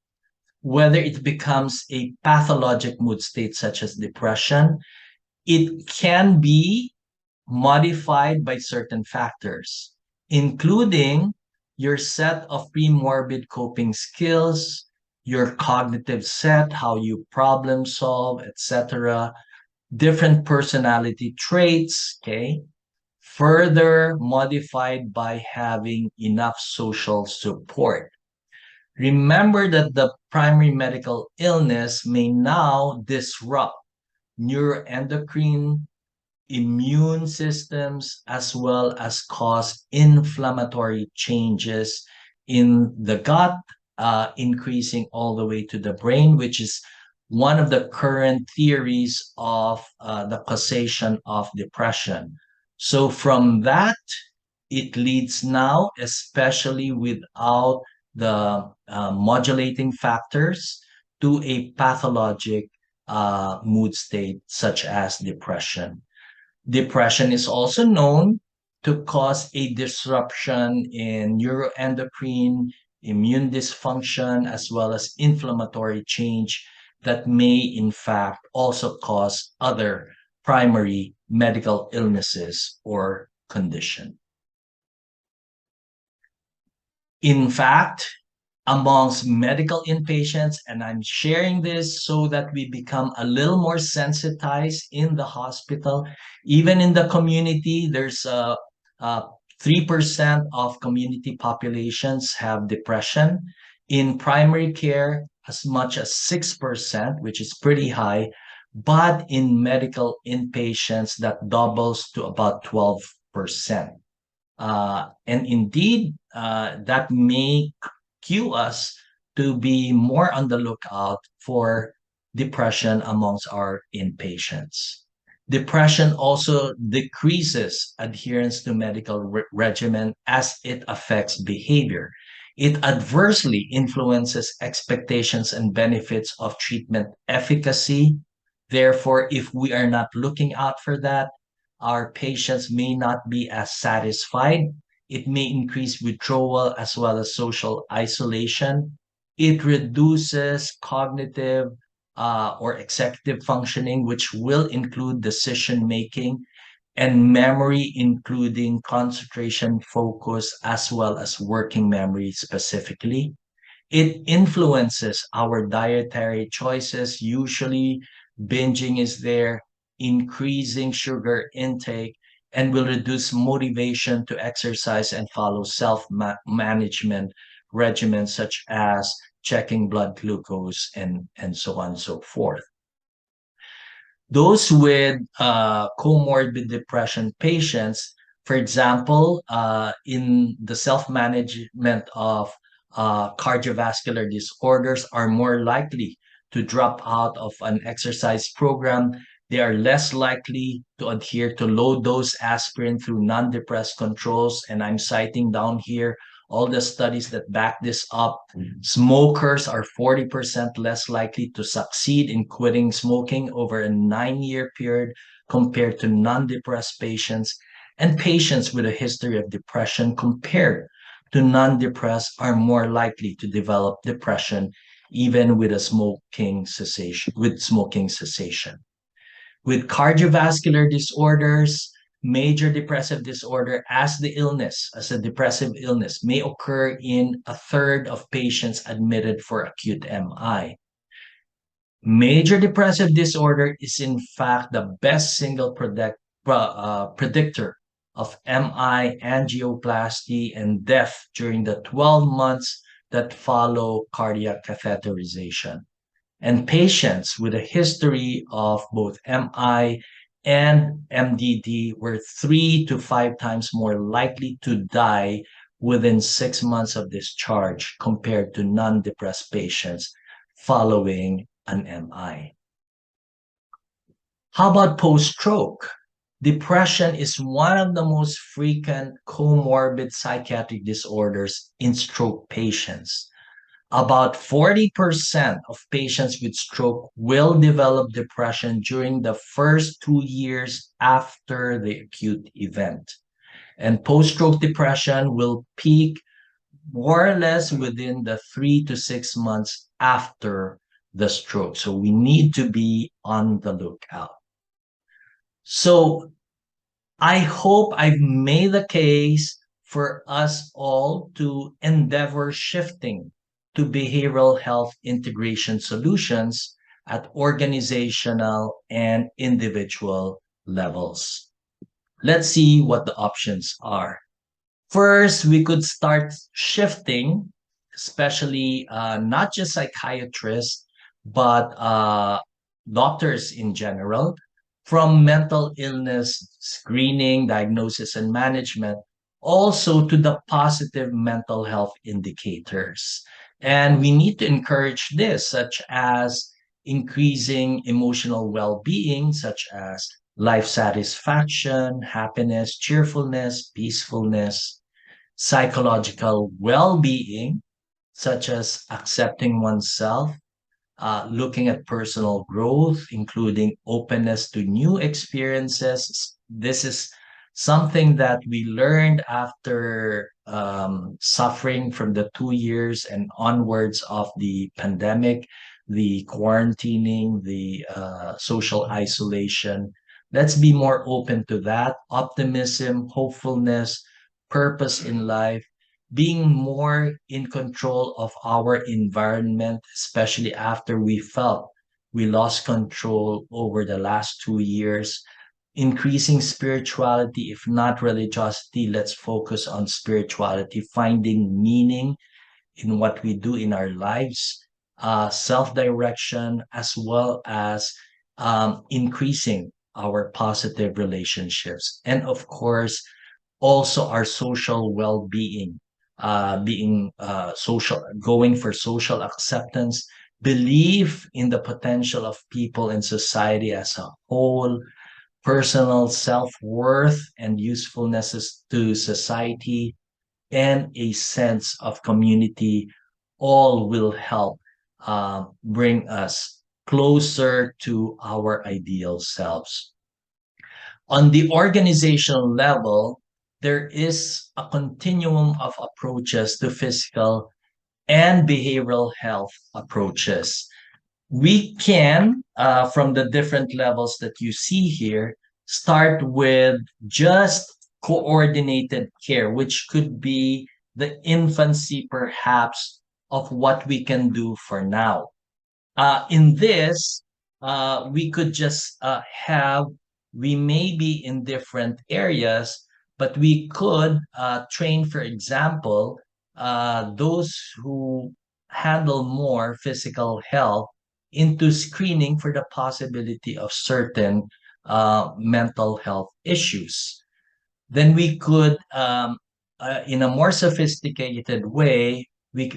whether it becomes a pathologic mood state such as depression. It can be modified by certain factors, including your set of pre-morbid coping skills, your cognitive set, how you problem solve, etc., different personality traits, okay? Further modified by having enough social support. Remember that the primary medical illness may now disrupt neuroendocrine, immune systems, as well as cause inflammatory changes in the gut, increasing all the way to the brain, which is one of the current theories of the causation of depression. So from that, it leads now, especially without the modulating factors, to a pathologic mood state such as depression. Depression is also known to cause a disruption in neuroendocrine, immune dysfunction, as well as inflammatory change that may in fact also cause other primary medical illnesses or condition. In fact, amongst medical inpatients, and I'm sharing this so that we become a little more sensitized in the hospital, even in the community, there's 3% of community populations have depression. In primary care, as much as 6%, which is pretty high, but in medical inpatients, that doubles to about 12%. And indeed, that may cue us to be more on the lookout for depression amongst our inpatients. Depression also decreases adherence to medical regimen as it affects behavior. It adversely influences expectations and benefits of treatment efficacy. Therefore, if we are not looking out for that, our patients may not be as satisfied. It may increase withdrawal as well as social isolation. It reduces cognitive or executive functioning, which will include decision making and memory, including concentration, focus, as well as working memory specifically. It influences our dietary choices. Usually, binging is there, increasing sugar intake, and will reduce motivation to exercise and follow self management regimens such as checking blood glucose and so on and so forth. Those with comorbid depression patients, for example, in the self-management of cardiovascular disorders, are more likely to drop out of an exercise program. They are less likely to adhere to low-dose aspirin through non-depressed controls. And I'm citing down here all the studies that back this up. Smokers are 40% less likely to succeed in quitting smoking over a 9-year period compared to non-depressed patients. And patients with a history of depression compared to non-depressed are more likely to develop depression even with smoking cessation. With cardiovascular disorders, major depressive disorder as a depressive illness may occur in a third of patients admitted for acute MI. Major depressive disorder is in fact the best single predictor of MI, angioplasty, and death during the 12 months that follow cardiac catheterization. And patients with a history of both MI and MDD were 3 to 5 times more likely to die within 6 months of discharge compared to non-depressed patients following an MI. How about post-stroke? Depression is one of the most frequent comorbid psychiatric disorders in stroke patients. About 40% of patients with stroke will develop depression during the first 2 years after the acute event. And post-stroke depression will peak more or less within the 3 to 6 months after the stroke. So we need to be on the lookout. So I hope I've made the case for us all to endeavor shifting to behavioral health integration solutions at organizational and individual levels. Let's see what the options are. First, we could start shifting, especially not just psychiatrists, but doctors in general, from mental illness screening, diagnosis, and management, also to the positive mental health indicators. And we need to encourage this, such as increasing emotional well-being, such as life satisfaction, happiness, cheerfulness, peacefulness, psychological well-being, such as accepting oneself, looking at personal growth, including openness to new experiences. This is something that we learned after suffering from the 2 years and onwards of the pandemic, the quarantining, the social isolation. Let's be more open to that. Optimism, hopefulness, purpose in life, being more in control of our environment, especially after we felt we lost control over the last 2 years. Increasing spirituality, if not religiosity, let's focus on spirituality, finding meaning in what we do in our lives, self-direction, as well as increasing our positive relationships. And of course, also our social well-being, being social, going for social acceptance, belief in the potential of people in society as a whole, personal self-worth and usefulness to society, and a sense of community, all will help bring us closer to our ideal selves. On the organizational level, there is a continuum of approaches to physical and behavioral health approaches. We can, from the different levels that you see here, start with just coordinated care, which could be the infancy perhaps of what we can do for now. In this, we could just we may be in different areas, but we could train, for example, those who handle more physical health into screening for the possibility of certain mental health issues. Then we could, in a more sophisticated way,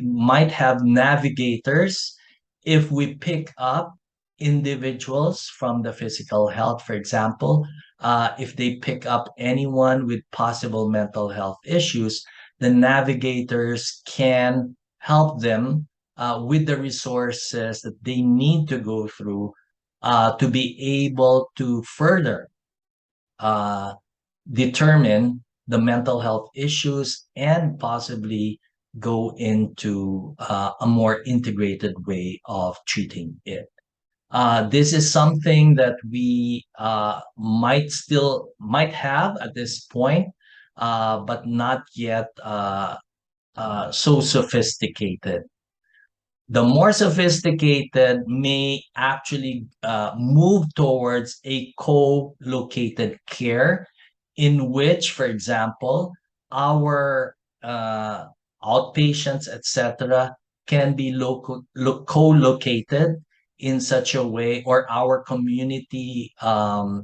might have navigators if we pick up individuals from the physical health, for example, if they pick up anyone with possible mental health issues, the navigators can help them with the resources that they need to go through to be able to further uh, determine the mental health issues and possibly go into a more integrated way of treating it. This is something that we might have at this point, but not yet so sophisticated. The more sophisticated may actually move towards a co-located care in which, for example, our outpatients, etc., can be co-located in such a way, or our community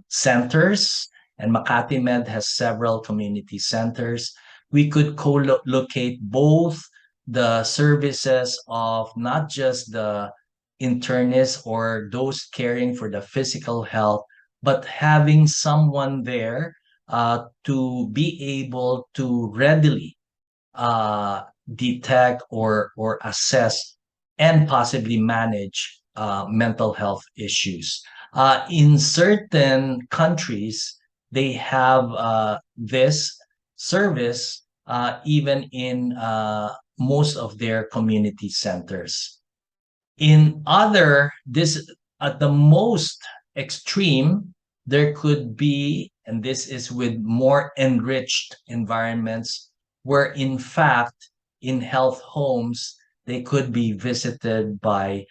centers, and Makati Med has several community centers. We could co-locate both the services of not just the internists or those caring for the physical health, but having someone there to be able to readily detect or assess and possibly manage mental health issues. In certain countries, they have this service even in most of their community centers. In other, this at the most extreme, there could be, and this is with more enriched environments, where in fact, in health homes, they could be visited by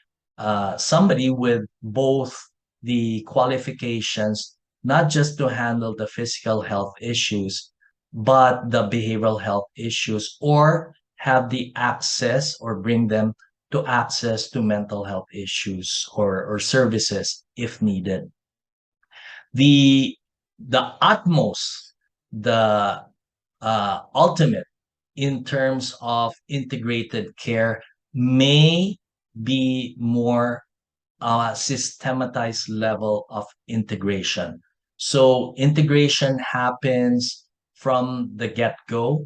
somebody with both the qualifications, not just to handle the physical health issues, but the behavioral health issues, or have the access or bring them to access to mental health issues or services if needed. The utmost, the ultimate in terms of integrated care may be more systematized level of integration. So integration happens from the get-go.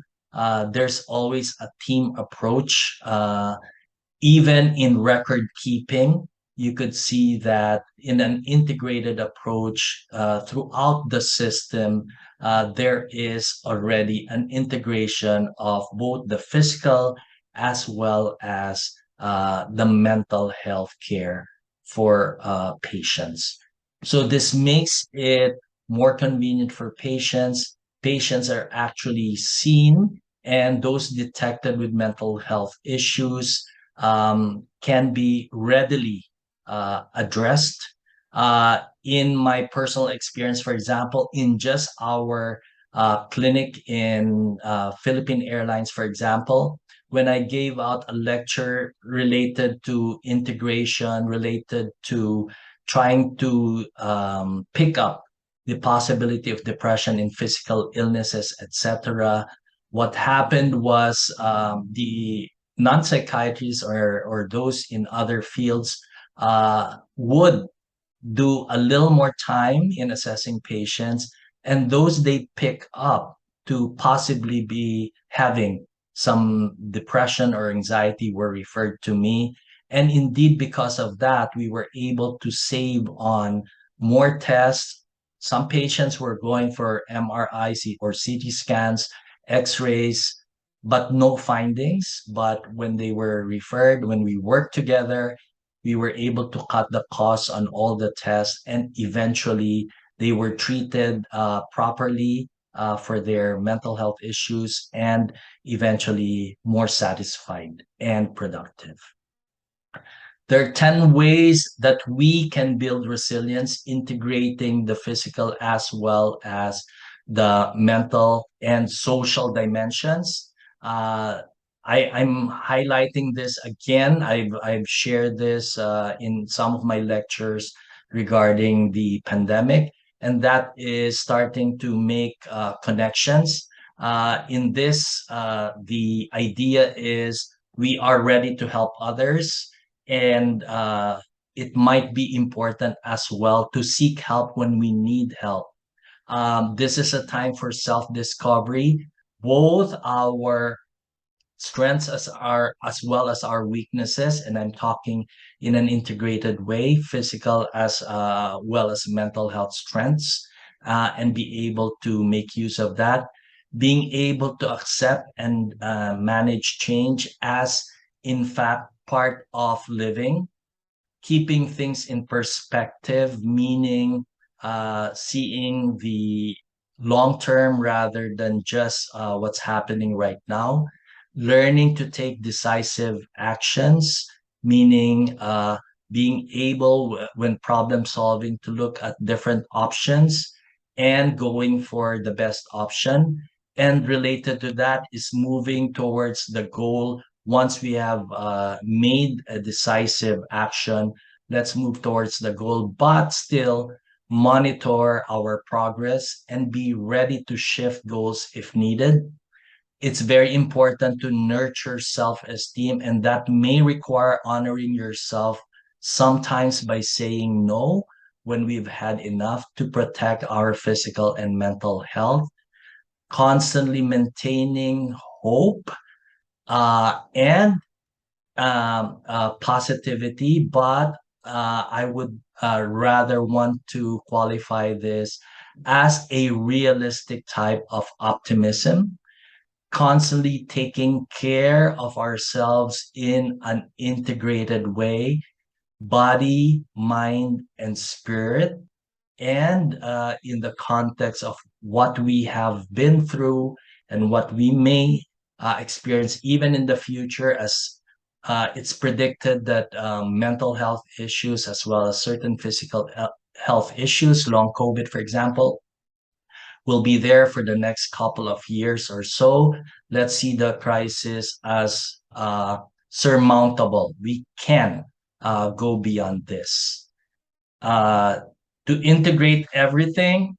There's always a team approach. Even in record keeping, you could see that in an integrated approach throughout the system, there is already an integration of both the physical as well as the mental health care for patients. So this makes it more convenient for patients. Patients are actually seen, and those detected with mental health issues can be readily addressed. In my personal experience, for example, in just our clinic in Philippine Airlines, for example, when I gave out a lecture related to integration, related to trying to pick up the possibility of depression in physical illnesses, etc. What happened was the non-psychiatrists or those in other fields would do a little more time in assessing patients, and those they pick up to possibly be having some depression or anxiety were referred to me. And indeed, because of that, we were able to save on more tests. Some patients were going for MRIs or CT scans, X-rays, but no findings. But when they were referred, when we worked together, we were able to cut the costs on all the tests, and eventually they were treated properly for their mental health issues, and eventually more satisfied and productive. There are 10 ways that we can build resilience, integrating the physical as well as the mental and social dimensions. I'm highlighting this again. I've shared this in some of my lectures regarding the pandemic, and that is starting to make connections. In this, the idea is we are ready to help others, and it might be important as well to seek help when we need help. This is a time for self-discovery, both our strengths as well as our weaknesses, and I'm talking in an integrated way, physical as well as mental health strengths, and be able to make use of that, being able to accept and manage change as in fact part of living, keeping things in perspective, meaning seeing the long term rather than just what's happening right now, learning to take decisive actions, meaning being able, when problem solving, to look at different options and going for the best option. And related to that is moving towards the goal. Once we have made a decisive action, let's move towards the goal, but still monitor our progress and be ready to shift goals if needed. It's very important to nurture self-esteem, and that may require honoring yourself sometimes by saying no when we've had enough, to protect our physical and mental health, constantly maintaining hope and positivity, but I would rather want to qualify this as a realistic type of optimism, constantly taking care of ourselves in an integrated way, body, mind, and spirit, and in the context of what we have been through and what we may experience even in the future, as it's predicted that mental health issues as well as certain physical health issues, long COVID, for example, will be there for the next couple of years or so. Let's see the crisis as surmountable. We can go beyond this. To integrate everything,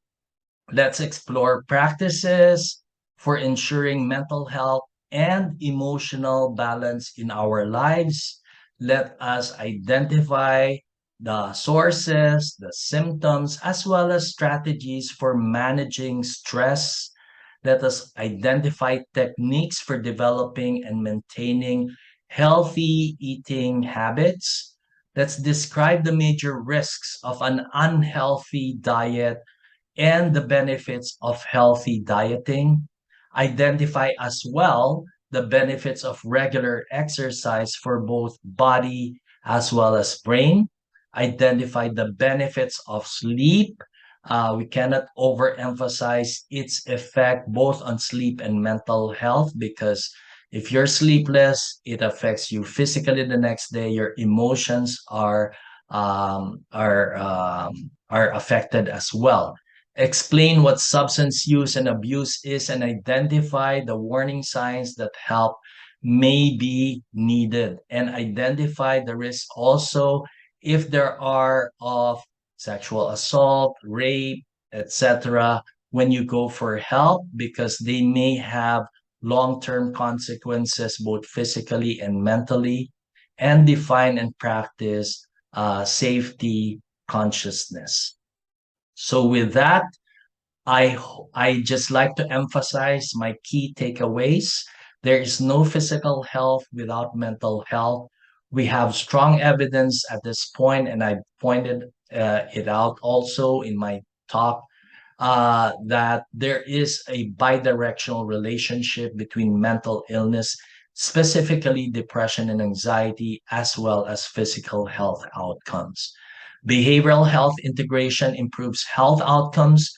let's explore practices for ensuring mental health and emotional balance in our lives. Let us identify the sources, the symptoms, as well as strategies for managing stress. Let us identify techniques for developing and maintaining healthy eating habits. Let's describe the major risks of an unhealthy diet and the benefits of healthy dieting. Identify as well the benefits of regular exercise for both body as well as brain. Identify the benefits of sleep. We cannot overemphasize its effect both on sleep and mental health, because if you're sleepless, it affects you physically the next day. Your emotions are affected as well. Explain what substance use and abuse is, and identify the warning signs that help may be needed, and identify the risks also if there are of sexual assault, rape, etc., when you go for help, because they may have long-term consequences, both physically and mentally, and define and practice safety consciousness. So with that, I just like to emphasize my key takeaways. There is no physical health without mental health. We have strong evidence at this point, and I pointed it out also in my talk, that there is a bidirectional relationship between mental illness, specifically depression and anxiety, as well as physical health outcomes. Behavioral health integration improves health outcomes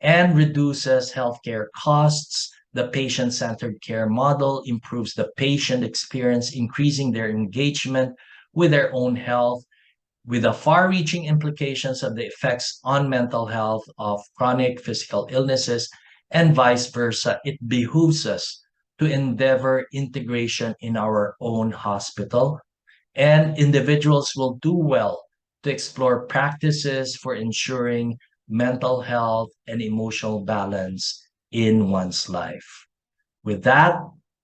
and reduces healthcare costs. The patient centered care model improves the patient experience, increasing their engagement with their own health, with the far reaching implications of the effects on mental health of chronic physical illnesses, and vice versa. It behooves us to endeavor integration in our own hospital, and individuals will do well to explore practices for ensuring mental health and emotional balance in one's life. With that,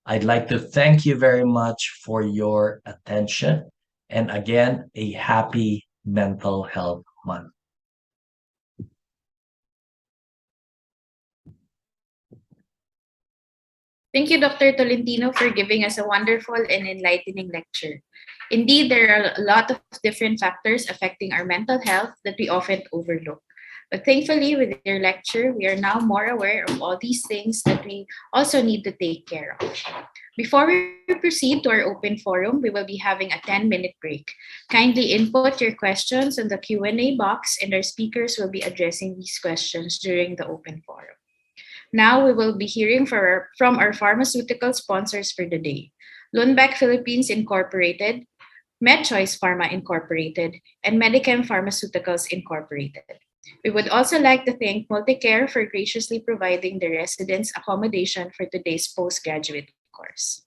I'd like to thank you very much for your attention. And again, a happy Mental Health Month. Thank you, Dr. Tolentino, for giving us a wonderful and enlightening lecture. Indeed, there are a lot of different factors affecting our mental health that we often overlook. But thankfully, with your lecture, we are now more aware of all these things that we also need to take care of. Before we proceed to our open forum, we will be having a 10-minute break. Kindly input your questions in the Q&A box, and our speakers will be addressing these questions during the open forum. Now we will be hearing from our pharmaceutical sponsors for the day: Lundbeck Philippines Incorporated, MedChoice Pharma Incorporated, and Medichem Pharmaceuticals Incorporated. We would also like to thank Multicare for graciously providing the residents accommodation for today's postgraduate course.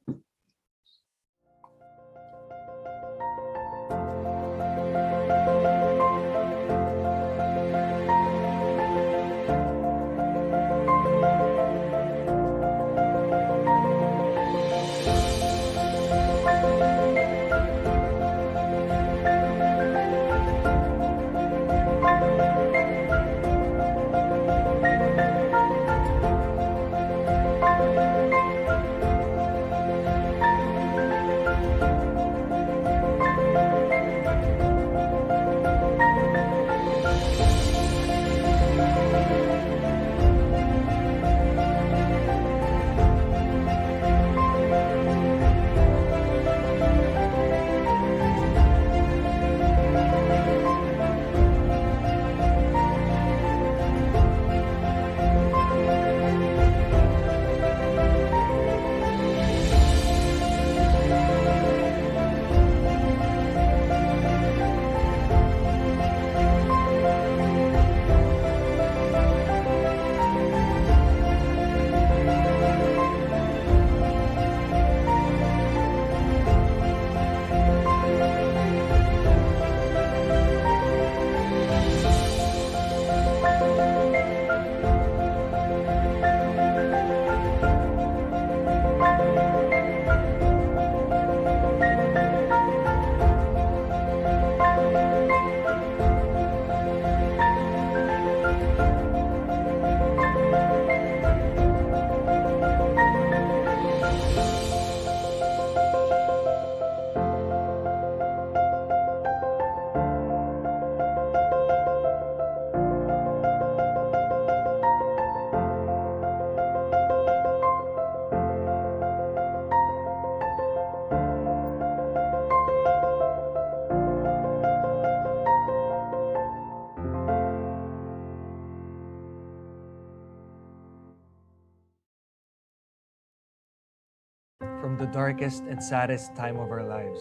From the darkest and saddest time of our lives,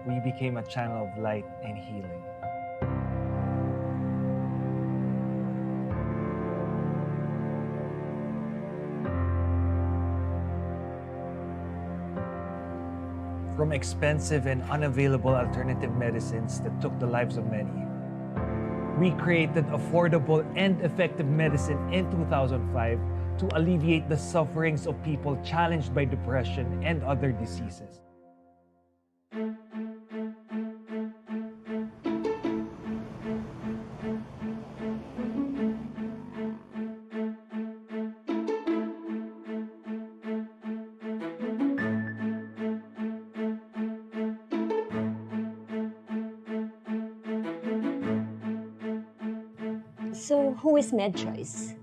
we became a channel of light and healing. from expensive and unavailable alternative medicines that took the lives of many. We created affordable and effective medicine in 2005 to alleviate the sufferings of people challenged by depression and other diseases. So, who is MedChoice?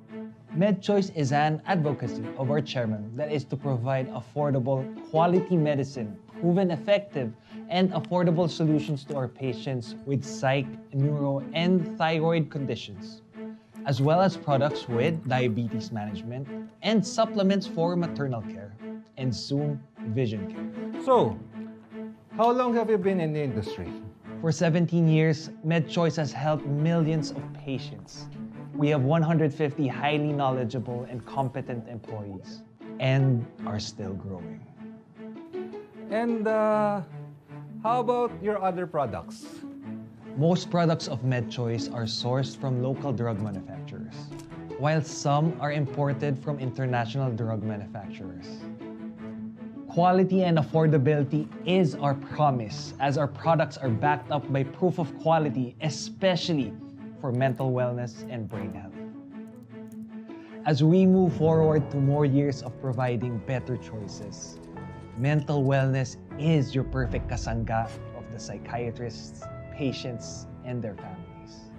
MedChoice is an advocacy of our chairman that is to provide affordable, quality medicine, proven effective, and affordable solutions to our patients with psych, neuro, and thyroid conditions, as well as products with diabetes management and supplements for maternal care, and soon, vision care. So, how long have you been in the industry? For 17 years, MedChoice has helped millions of patients. We have 150 highly knowledgeable and competent employees and are still growing. And how about your other products? Most products of MedChoice are sourced from local drug manufacturers, while some are imported from international drug manufacturers. Quality and affordability is our promise, as our products are backed up by proof of quality, especially for mental wellness and brain health. As we move forward to more years of providing better choices, mental wellness is your perfect kasangga of the psychiatrists, patients, and their families.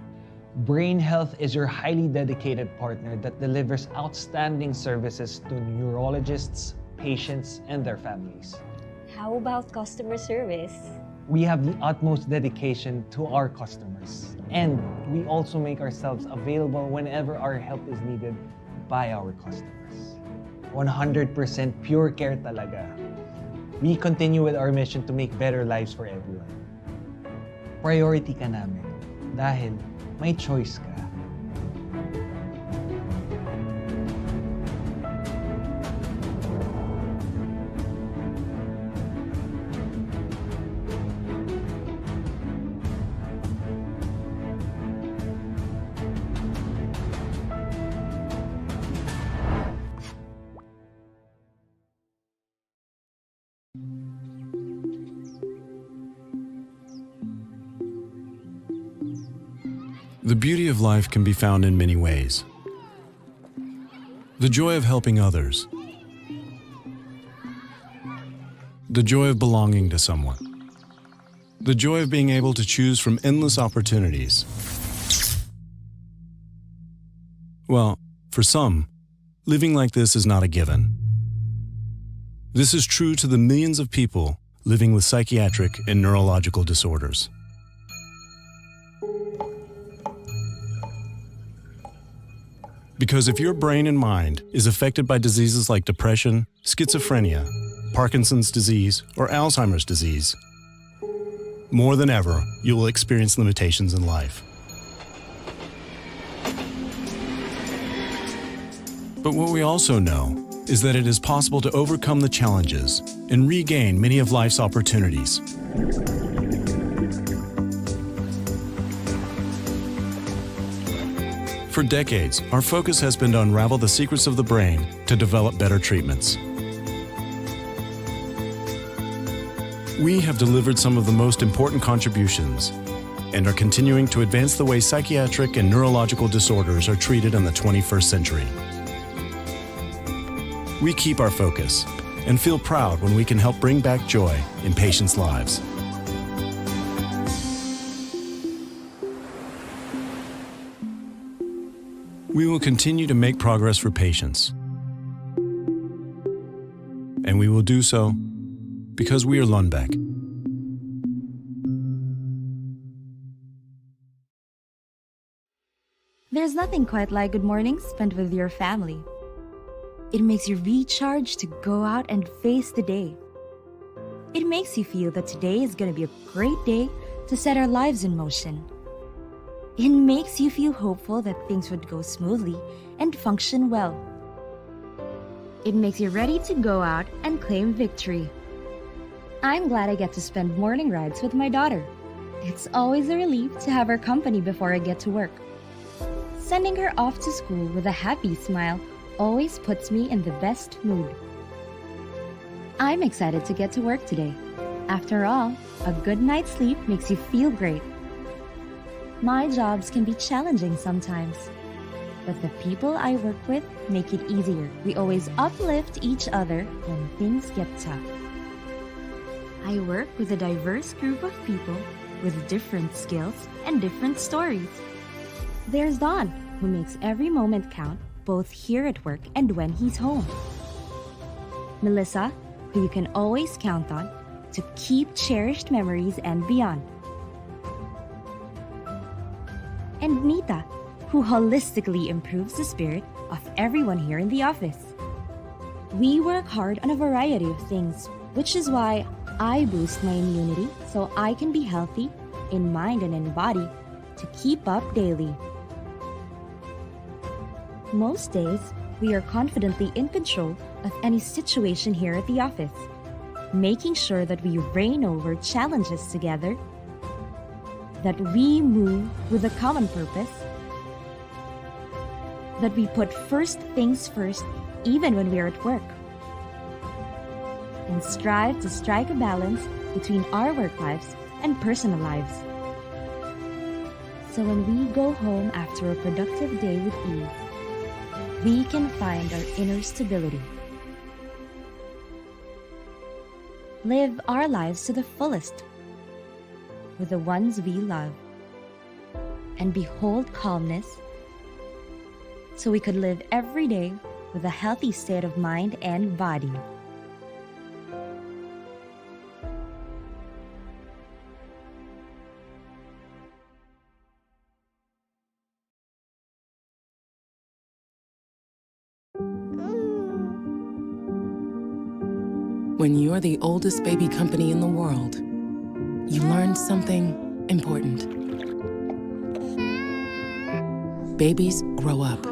Brain Health is your highly dedicated partner that delivers outstanding services to neurologists, patients, and their families. How about customer service? We have the utmost dedication to our customers, and we also make ourselves available whenever our help is needed by our customers. 100% pure care talaga. We continue with our mission to make better lives for everyone. Priority ka namin dahil may choice ka. The beauty of life can be found in many ways. The joy of helping others. The joy of belonging to someone. The joy of being able to choose from endless opportunities. Well, for some, living like this is not a given. This is true to the millions of people living with psychiatric and neurological disorders. Because if your brain and mind is affected by diseases like depression, schizophrenia, Parkinson's disease, or Alzheimer's disease, more than ever, you will experience limitations in life. But what we also know is that it is possible to overcome the challenges and regain many of life's opportunities. For decades, our focus has been to unravel the secrets of the brain to develop better treatments. We have delivered some of the most important contributions and are continuing to advance the way psychiatric and neurological disorders are treated in the 21st century. We keep our focus and feel proud when we can help bring back joy in patients' lives. We will continue to make progress for patients. And we will do so because we are Lundbeck. There's nothing quite like good mornings spent with your family. It makes you recharge to go out and face the day. It makes you feel that today is going to be a great day to set our lives in motion. It makes you feel hopeful that things would go smoothly and function well. It makes you ready to go out and claim victory. I'm glad I get to spend morning rides with my daughter. It's always a relief to have her company before I get to work. Sending her off to school with a happy smile always puts me in the best mood. I'm excited to get to work today. After all, a good night's sleep makes you feel great. My jobs can be challenging sometimes, but the people I work with make it easier. We always uplift each other when things get tough. I work with a diverse group of people with different skills and different stories. There's Don, who makes every moment count, both here at work and when he's home. Melissa, who you can always count on to keep cherished memories and beyond. And Mita, who holistically improves the spirit of everyone here in the office. We work hard on a variety of things, which is why I boost my immunity so I can be healthy in mind and in body to keep up daily. Most days, we are confidently in control of any situation here at the office, making sure that we reign over challenges together, that we move with a common purpose, that we put first things first even when we are at work, and strive to strike a balance between our work lives and personal lives. So when we go home after a productive day with ease, we can find our inner stability. Live our lives to the fullest with the ones we love, and behold calmness so we could live every day with a healthy state of mind and body. When you're the oldest baby company in the world, you learn something important. Babies grow up.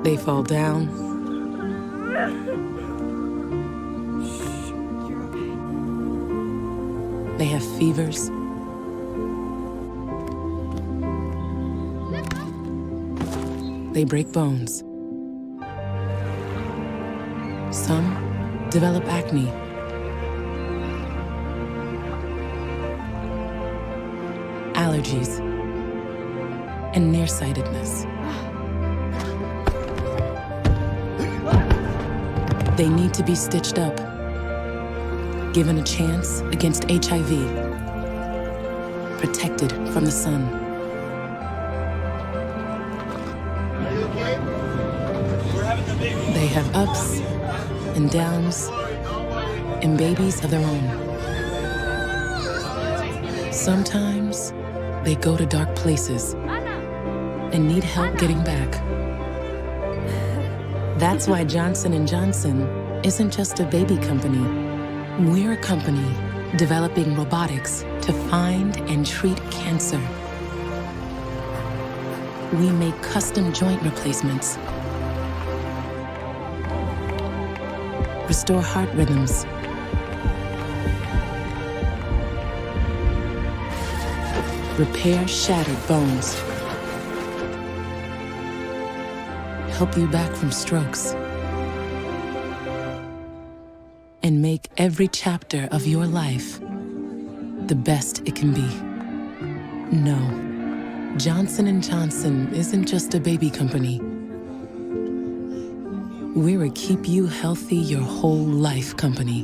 They fall down. They have fevers. They break bones. Some develop acne. Allergies, and nearsightedness. They need to be stitched up, given a chance against HIV, protected from the sun. They have ups and downs, and babies of their own. Sometimes they go to dark places and need help getting back. That's why Johnson & Johnson isn't just a baby company. We're a company developing robotics to find and treat cancer. We make custom joint replacements, restore heart rhythms, repair shattered bones, help you back from strokes, and make every chapter of your life the best it can be. No, Johnson & Johnson isn't just a baby company. We're a keep you healthy your whole life company.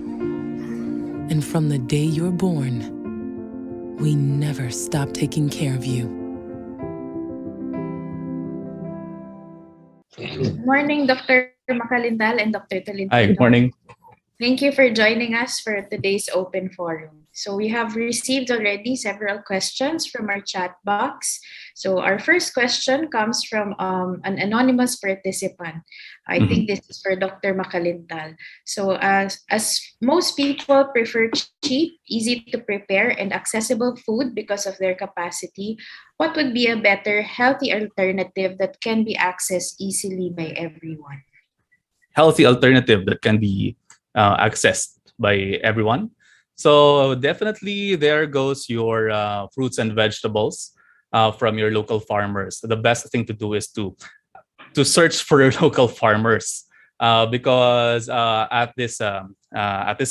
And from the day you're born, we never stop taking care of you. Good morning, Dr. Macalintal and Dr. Tolentino. Hi, good morning. Thank you for joining us for today's open forum. So we have received already several questions from our chat box. So our first question comes from an anonymous participant. I think this is for Dr. Macalintal. So as most people prefer cheap, easy to prepare, and accessible food because of their capacity, what would be a better, healthy alternative that can be accessed easily by everyone? Healthy alternative that can be accessed by everyone. So definitely there goes your fruits and vegetables from your local farmers. The best thing to do is to search for your local farmers because at this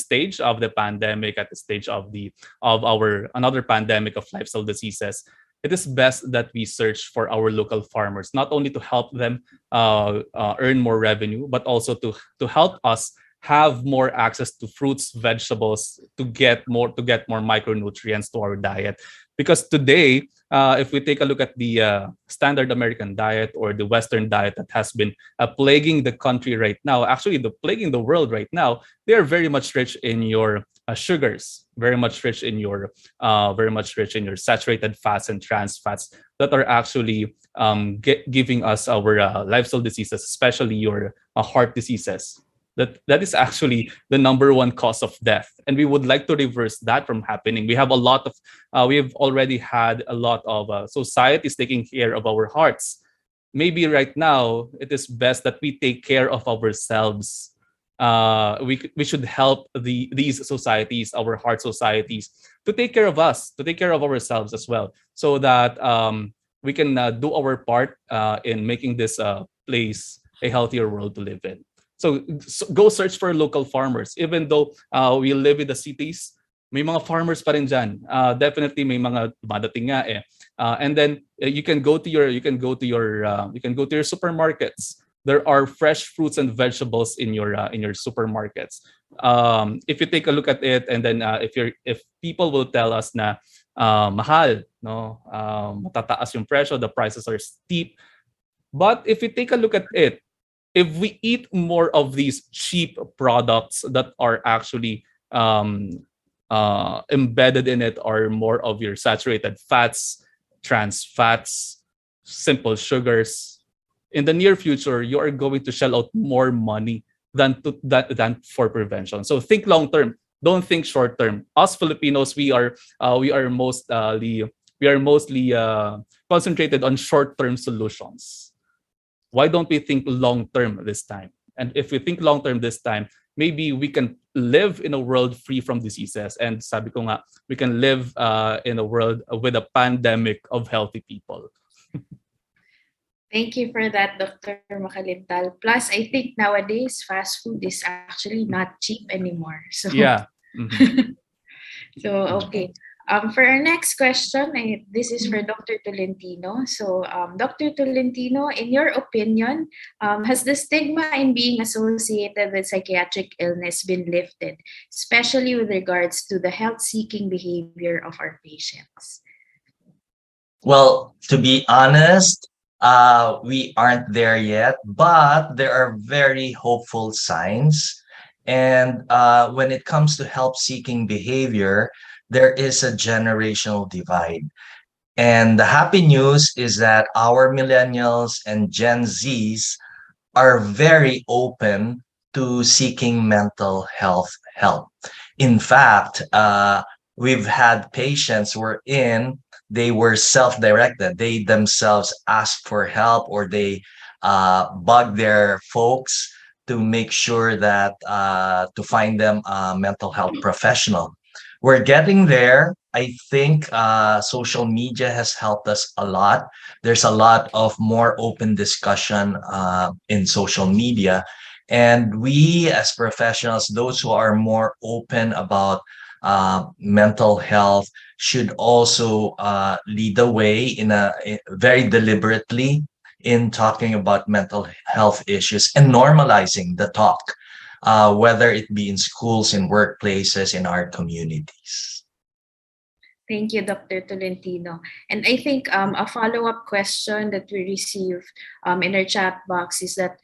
stage of the pandemic, at the stage of our another pandemic of lifestyle diseases, it is best that we search for our local farmers, not only to help them earn more revenue, but also to help us have more access to fruits, vegetables, to get more micronutrients to our diet. Because today, if we take a look at the standard American diet or the Western diet that has been plaguing the country right now, actually plaguing the world right now, they are very much rich in your sugars, very much rich in your saturated fats and trans fats that are actually giving us our lifestyle diseases, especially your heart diseases. That is actually the number one cause of death, and we would like to reverse that from happening. We have already had a lot of societies taking care of our hearts. Maybe right now it is best that we take care of ourselves. We should help these societies, our heart societies, to take care of us, to take care of ourselves as well, so that we can do our part in making this place a healthier world to live in. So go search for local farmers. Even though we live in the cities, may mga farmers pa rin dyan. Definitely may mga dumadating nga eh. And then you can go to your supermarkets. There are fresh fruits and vegetables in your supermarkets. If you take a look at it, and then if people will tell us na mahal, no, matataas yung presyo, the prices are steep. But if you take a look at it, if we eat more of these cheap products that are actually embedded in it, are more of your saturated fats, trans fats, simple sugars, in the near future, you are going to shell out more money than for prevention. So think long term. Don't think short term. Us Filipinos, we are mostly concentrated on short term solutions. Why don't we think long term this time? And if we think long term this time, maybe we can live in a world free from diseases. And sabi ko nga, we can live in a world with a pandemic of healthy people. Thank you for that, Dr. Macalintal. Plus, I think nowadays fast food is actually not cheap anymore. So Yeah. Mm-hmm. So okay. For our next question, this is for Dr. Tolentino. So, Dr. Tolentino, in your opinion, has the stigma in being associated with psychiatric illness been lifted, especially with regards to the health-seeking behavior of our patients? Well, to be honest, we aren't there yet, but there are very hopeful signs. And when it comes to help-seeking behavior, there is a generational divide. And the happy news is that our millennials and Gen Zs are very open to seeking mental health help. In fact, we've had patients wherein they were self-directed. They themselves asked for help, or they bug their folks to make sure that to find them a mental health professional. We're getting there. I think social media has helped us a lot. There's a lot of more open discussion in social media. And we as professionals, those who are more open about mental health, should also lead the way very deliberately in talking about mental health issues and normalizing the talk, whether it be in schools, in workplaces, in our communities. Thank you, Dr. Tolentino. And I think a follow-up question that we received in our chat box is that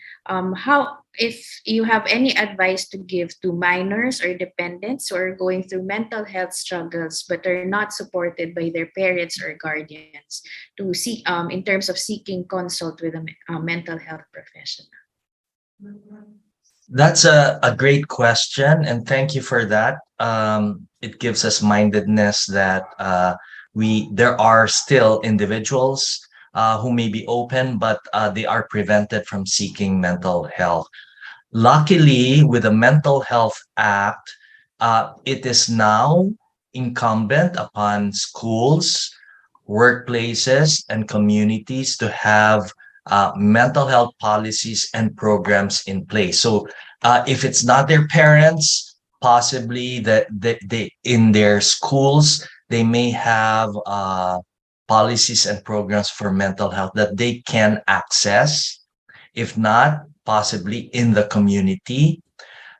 if you have any advice to give to minors or dependents who are going through mental health struggles but are not supported by their parents or guardians to seek in terms of seeking consult with a mental health professional. That's a great question, and thank you for that. It gives us mindedness that there are still individuals who may be open, but they are prevented from seeking mental health. Luckily, with the Mental Health Act, it is now incumbent upon schools, workplaces, and communities to have mental health policies and programs in place. So if it's not their parents, possibly they in their schools, they may have policies and programs for mental health that they can access. If not, possibly in the community.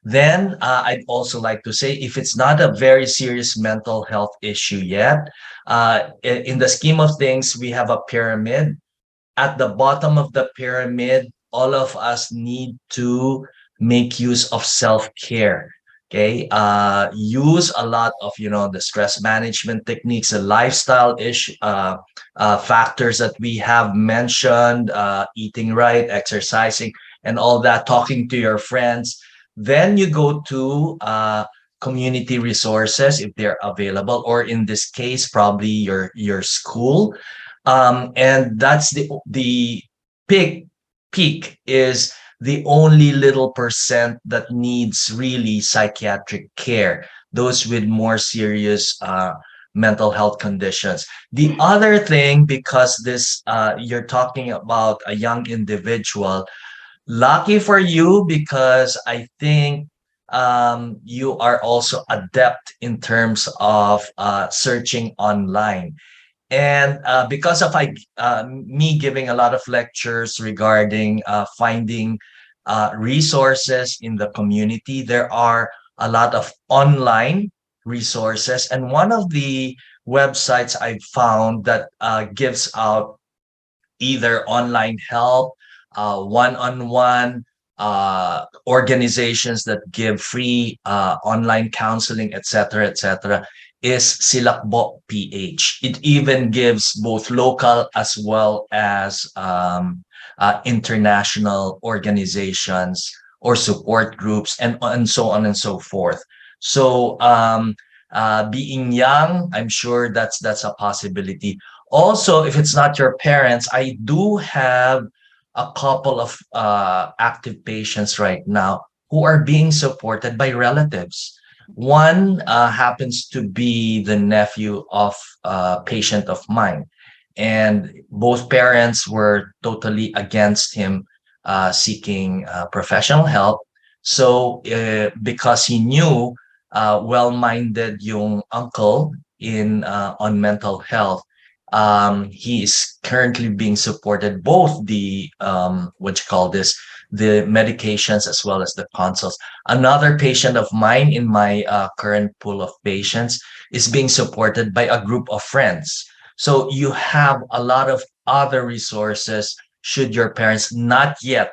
Then I'd also like to say, if it's not a very serious mental health issue yet, in the scheme of things, we have a pyramid. At the bottom of the pyramid, all of us need to make use of self-care. Okay, use a lot of the stress management techniques, the lifestyle issue factors that we have mentioned, eating right, exercising, and all that, talking to your friends. Then you go to community resources if they're available, or in this case, probably your school. And that's the peak is the only little percent that needs really psychiatric care, those with more serious mental health conditions. The other thing, because this you're talking about a young individual, lucky for you, because I think you are also adept in terms of searching online. And because of me giving a lot of lectures regarding finding resources in the community, there are a lot of online resources. And one of the websites I found that gives out either online help, one-on-one, organizations that give free online counseling, etc., is Silakbo PH. It even gives both local as well as international organizations or support groups, and so on and so forth. So being young, I'm sure that's a possibility. Also, if it's not your parents, I do have a couple of active patients right now who are being supported by relatives. One happens to be the nephew of a patient of mine, and both parents were totally against him seeking professional help. So because he knew well-minded yung uncle in on mental health, he is currently being supported, both the what you call this, the medications as well as the consults. Another patient of mine in my current pool of patients is being supported by a group of friends. So you have a lot of other resources should your parents not yet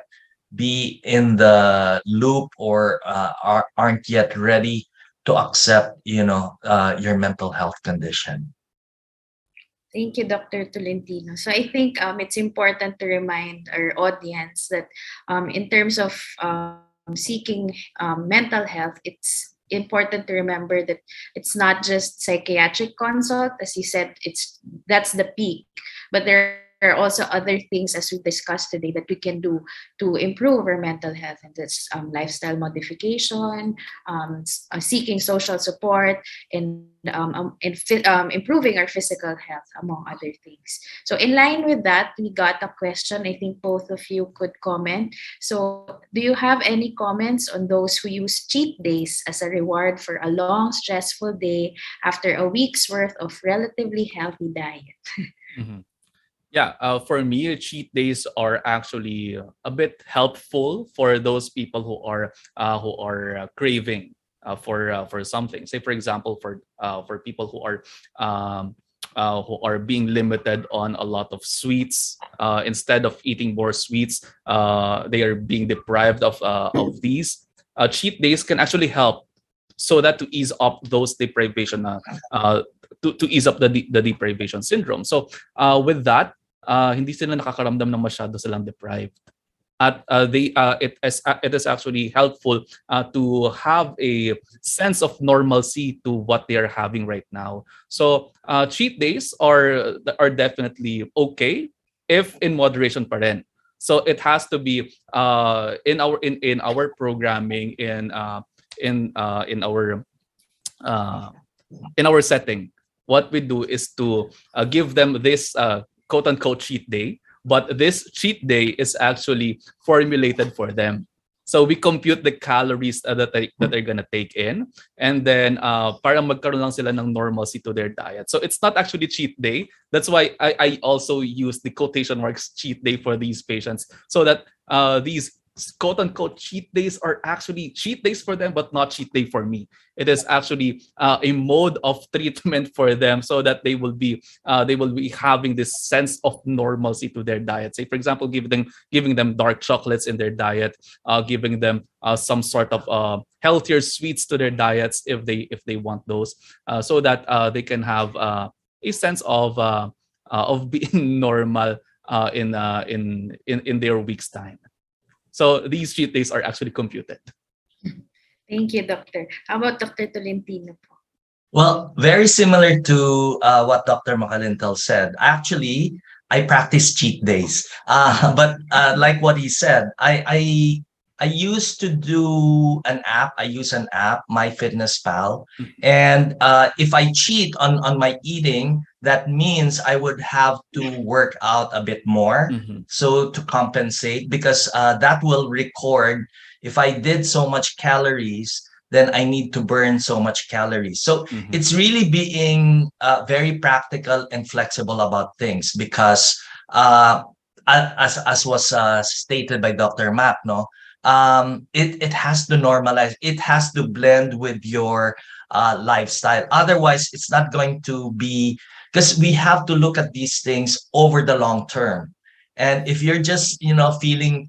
be in the loop or aren't yet ready to accept your mental health condition. Thank you, Dr. Tolentino. So I think it's important to remind our audience that in terms of seeking mental health, it's important to remember that it's not just psychiatric consult. As you said, that's the peak, but there are also other things, as we discussed today, that we can do to improve our mental health, and that's lifestyle modification, seeking social support, and improving our physical health, among other things. So in line with that, we got a question. I think both of you could comment. So do you have any comments on those who use cheat days as a reward for a long, stressful day after a week's worth of relatively healthy diet? Mhm. Yeah, for me, cheat days are actually a bit helpful for those people who are craving for something. Say, for example, for people who are being limited on a lot of sweets. Instead of eating more sweets, they are being deprived of these. Cheat days can actually help, so that to ease up those deprivation, to ease up the deprivation syndrome. So with that, hindi sila nakakaramdam ng masyado silang deprived. At it is actually helpful to have a sense of normalcy to what they are having right now. So cheat days are definitely okay if in moderation pa rin. So it has to be in our programming uh, in our setting. What we do is to give them this quote unquote cheat day, but this cheat day is actually formulated for them. So we compute the calories that they're gonna take in, and then para magkaroon lang sila ng normalcy to their diet. So it's not actually cheat day. That's why I also use the quotation marks cheat day for these patients, so that these quote unquote cheat days are actually cheat days for them, but not cheat day for me. It is actually a mode of treatment for them, so that they will be having this sense of normalcy to their diet. Say, for example, giving them dark chocolates in their diet, giving them some sort of healthier sweets to their diets if they want those, so that they can have a sense of being normal in their week's time. So these cheat days are actually computed. Thank you, Doctor. How about Dr. Tolentino po? Well, very similar to what Dr. Macalintal said. Actually, I practice cheat days. But like what he said, I used to do an app. I use an app, MyFitnessPal, and if I cheat on my eating, that means I would have to work out a bit more, so to compensate, because that will record if I did so much calories, then I need to burn so much calories. So it's really being very practical and flexible about things, because as was stated by Dr. Mac, no, it has to normalize, it has to blend with your lifestyle. Otherwise, it's not going to be, because we have to look at these things over the long term. And if you're just, feeling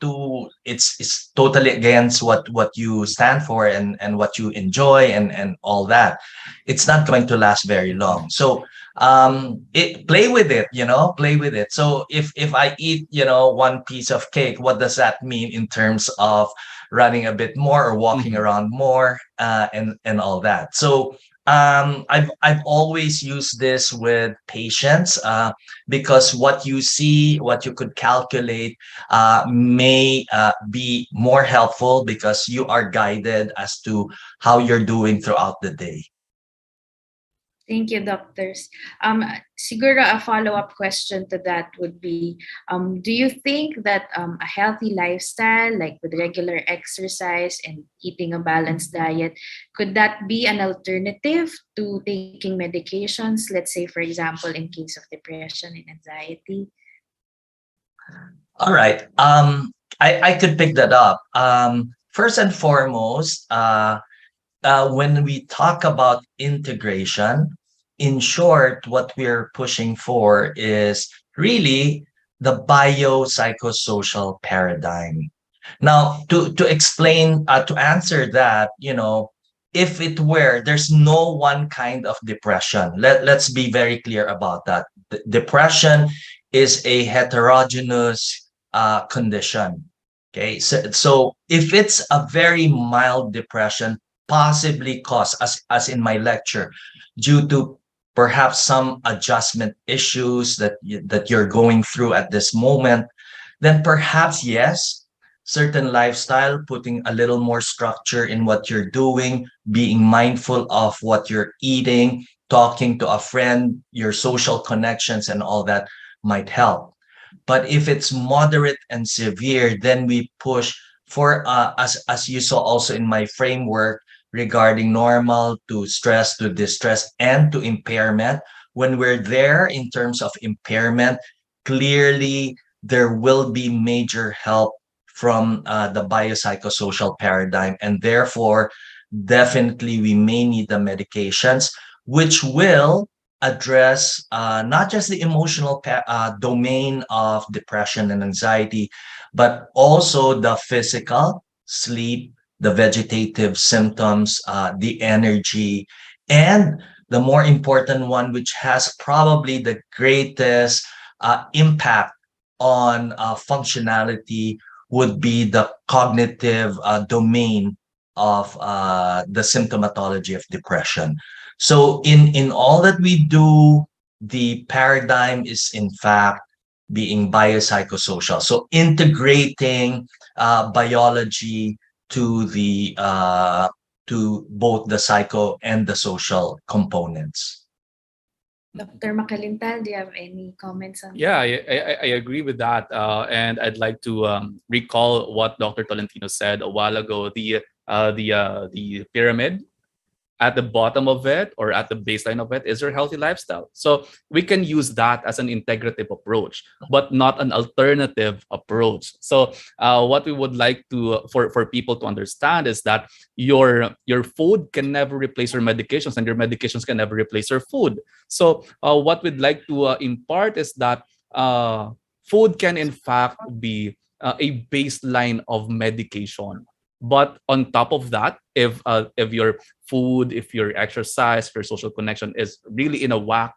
it's totally against what you stand for and what you enjoy and all that, it's not going to last very long. So play with it, play with it. So if I eat, one piece of cake, what does that mean in terms of running a bit more or walking around more, and all that? So I've always used this with patients, because what you see, what you could calculate, may be more helpful, because you are guided as to how you're doing throughout the day. Thank you, doctors. Siguro a follow-up question to that would be, do you think that a healthy lifestyle, like with regular exercise and eating a balanced diet, could that be an alternative to taking medications, let's say, for example, in case of depression and anxiety? All right. I could pick that up. First and foremost, when we talk about integration, in short, what we're pushing for is really the biopsychosocial paradigm. Now, to explain, to answer that, if it were, there's no one kind of depression. Let's be very clear about that. Depression is a heterogeneous condition. Okay, so if it's a very mild depression, possibly caused, as in my lecture, due to perhaps some adjustment issues that you're going through at this moment, then perhaps yes, certain lifestyle, putting a little more structure in what you're doing, being mindful of what you're eating, talking to a friend, your social connections and all that might help. But if it's moderate and severe, then we push for, as you saw also in my framework, regarding normal to stress to distress and to impairment. When we're there in terms of impairment, clearly there will be major help from the biopsychosocial paradigm. And therefore, definitely we may need the medications, which will address not just the emotional domain of depression and anxiety, but also the physical, sleep, the vegetative symptoms, the energy, and the more important one, which has probably the greatest impact on functionality, would be the cognitive domain of the symptomatology of depression. So in all that we do, the paradigm is in fact being biopsychosocial. So integrating biology to the to both the psycho and the social components. Dr. Macalintal, do you have any comments on Yeah, that? I agree with that. And I'd like to recall what Dr. Tolentino said a while ago. The pyramid, at the bottom of it or at the baseline of it is your healthy lifestyle. So we can use that as an integrative approach, but not an alternative approach. So what we would like to for people to understand is that your food can never replace your medications, and your medications can never replace your food. So what we'd like to impart is that food can in fact be a baseline of medication. But on top of that, if your food, if your exercise, if your social connection is really in a whack,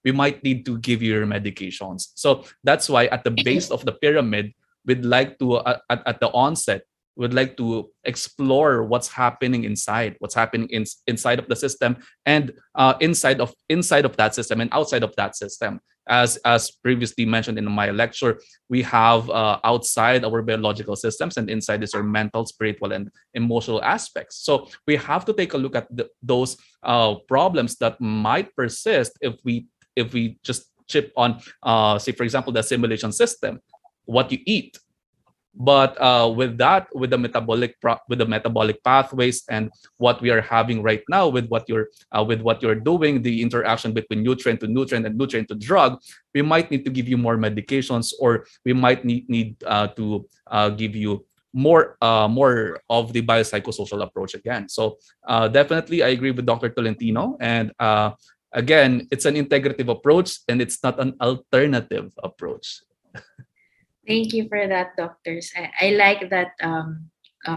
we might need to give you your medications. So that's why at the base of the pyramid, we'd like to at the onset, we'd like to explore what's happening inside, what's happening inside of the system, and inside of that system and outside of that system. As previously mentioned in my lecture, we have outside our biological systems, and inside is our mental, spiritual, and emotional aspects. So we have to take a look at those problems that might persist if we just chip on, say for example, the assimilation system, what you eat. But with that, with the metabolic pathways and what we are having right now, with what you're doing, the interaction between nutrient to nutrient and nutrient to drug, we might need to give you more medications, or we might need to give you more of the biopsychosocial approach again. So definitely, I agree with Dr. Tolentino, and again, it's an integrative approach, and it's not an alternative approach. Thank you for that, doctors. I like that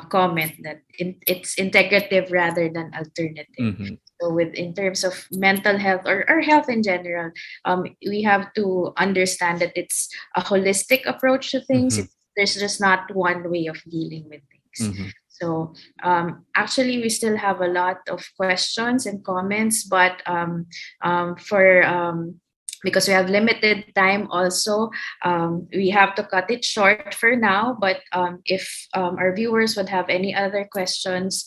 comment that it's integrative rather than alternative. So in terms of mental health or health in general, we have to understand that it's a holistic approach to things. There's just not one way of dealing with things. So actually, we still have a lot of questions and comments, but because we have limited time also, we have to cut it short for now. But if our viewers would have any other questions,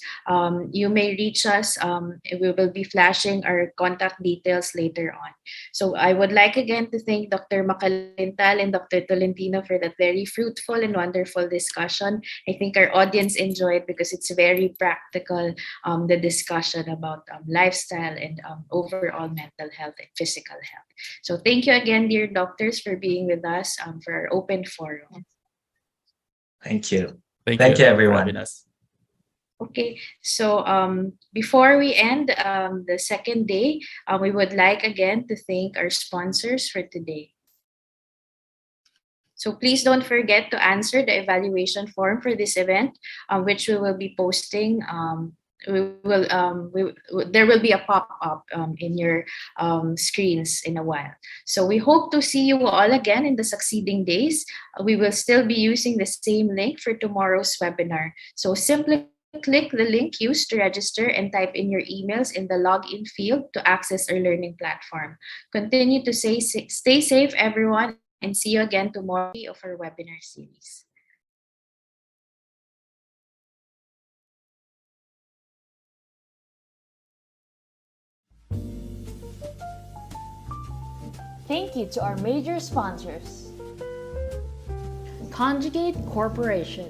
you may reach us. We will be flashing our contact details later on. So I would like again to thank Dr. Macalintal and Dr. Tolentino for that very fruitful and wonderful discussion. I think our audience enjoyed because it's very practical, the discussion about lifestyle and overall mental health and physical health. So thank you again, dear doctors, for being with us for our open forum. Thank you. Thank you, for everyone. having us. Okay, so before we end the second day, we would like again to thank our sponsors for today. So please don't forget to answer the evaluation form for this event, which we will be posting. There will be a pop-up in your screens in a while. So we hope to see you all again in the succeeding days. We will still be using the same link for tomorrow's webinar. So simply click the link used to register and type in your emails in the login field to access our learning platform. Continue to stay safe, everyone, and see you again tomorrow of our webinar series. Thank you to our major sponsors: Conjugate Corporation,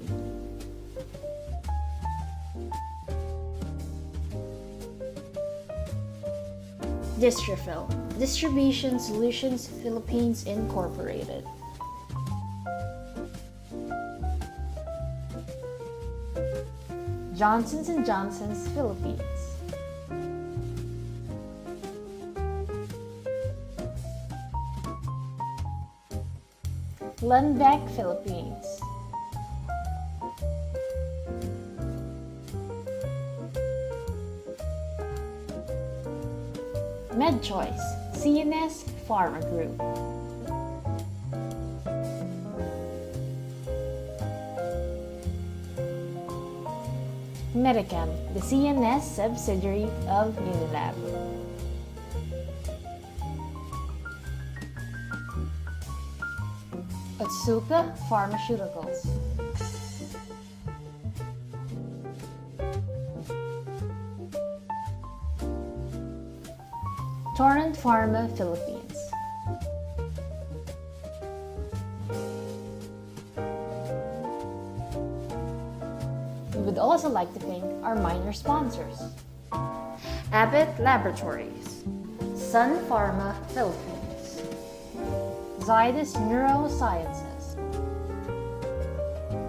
Distrofil, Distribution Solutions Philippines Incorporated, Johnson's & Johnson's Philippines, Lundbeck Philippines, MedChoice, CNS Pharma Group, Medicam, the CNS subsidiary of Unilab, Otsuka Pharmaceuticals. Torrent Pharma Philippines. We would also like to thank our minor sponsors: Abbott Laboratories, Sun Pharma Philippines, Zydus Neurosciences.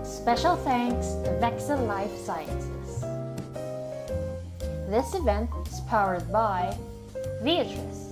Special thanks to Vexa Life Sciences. This event is powered by Beatrice,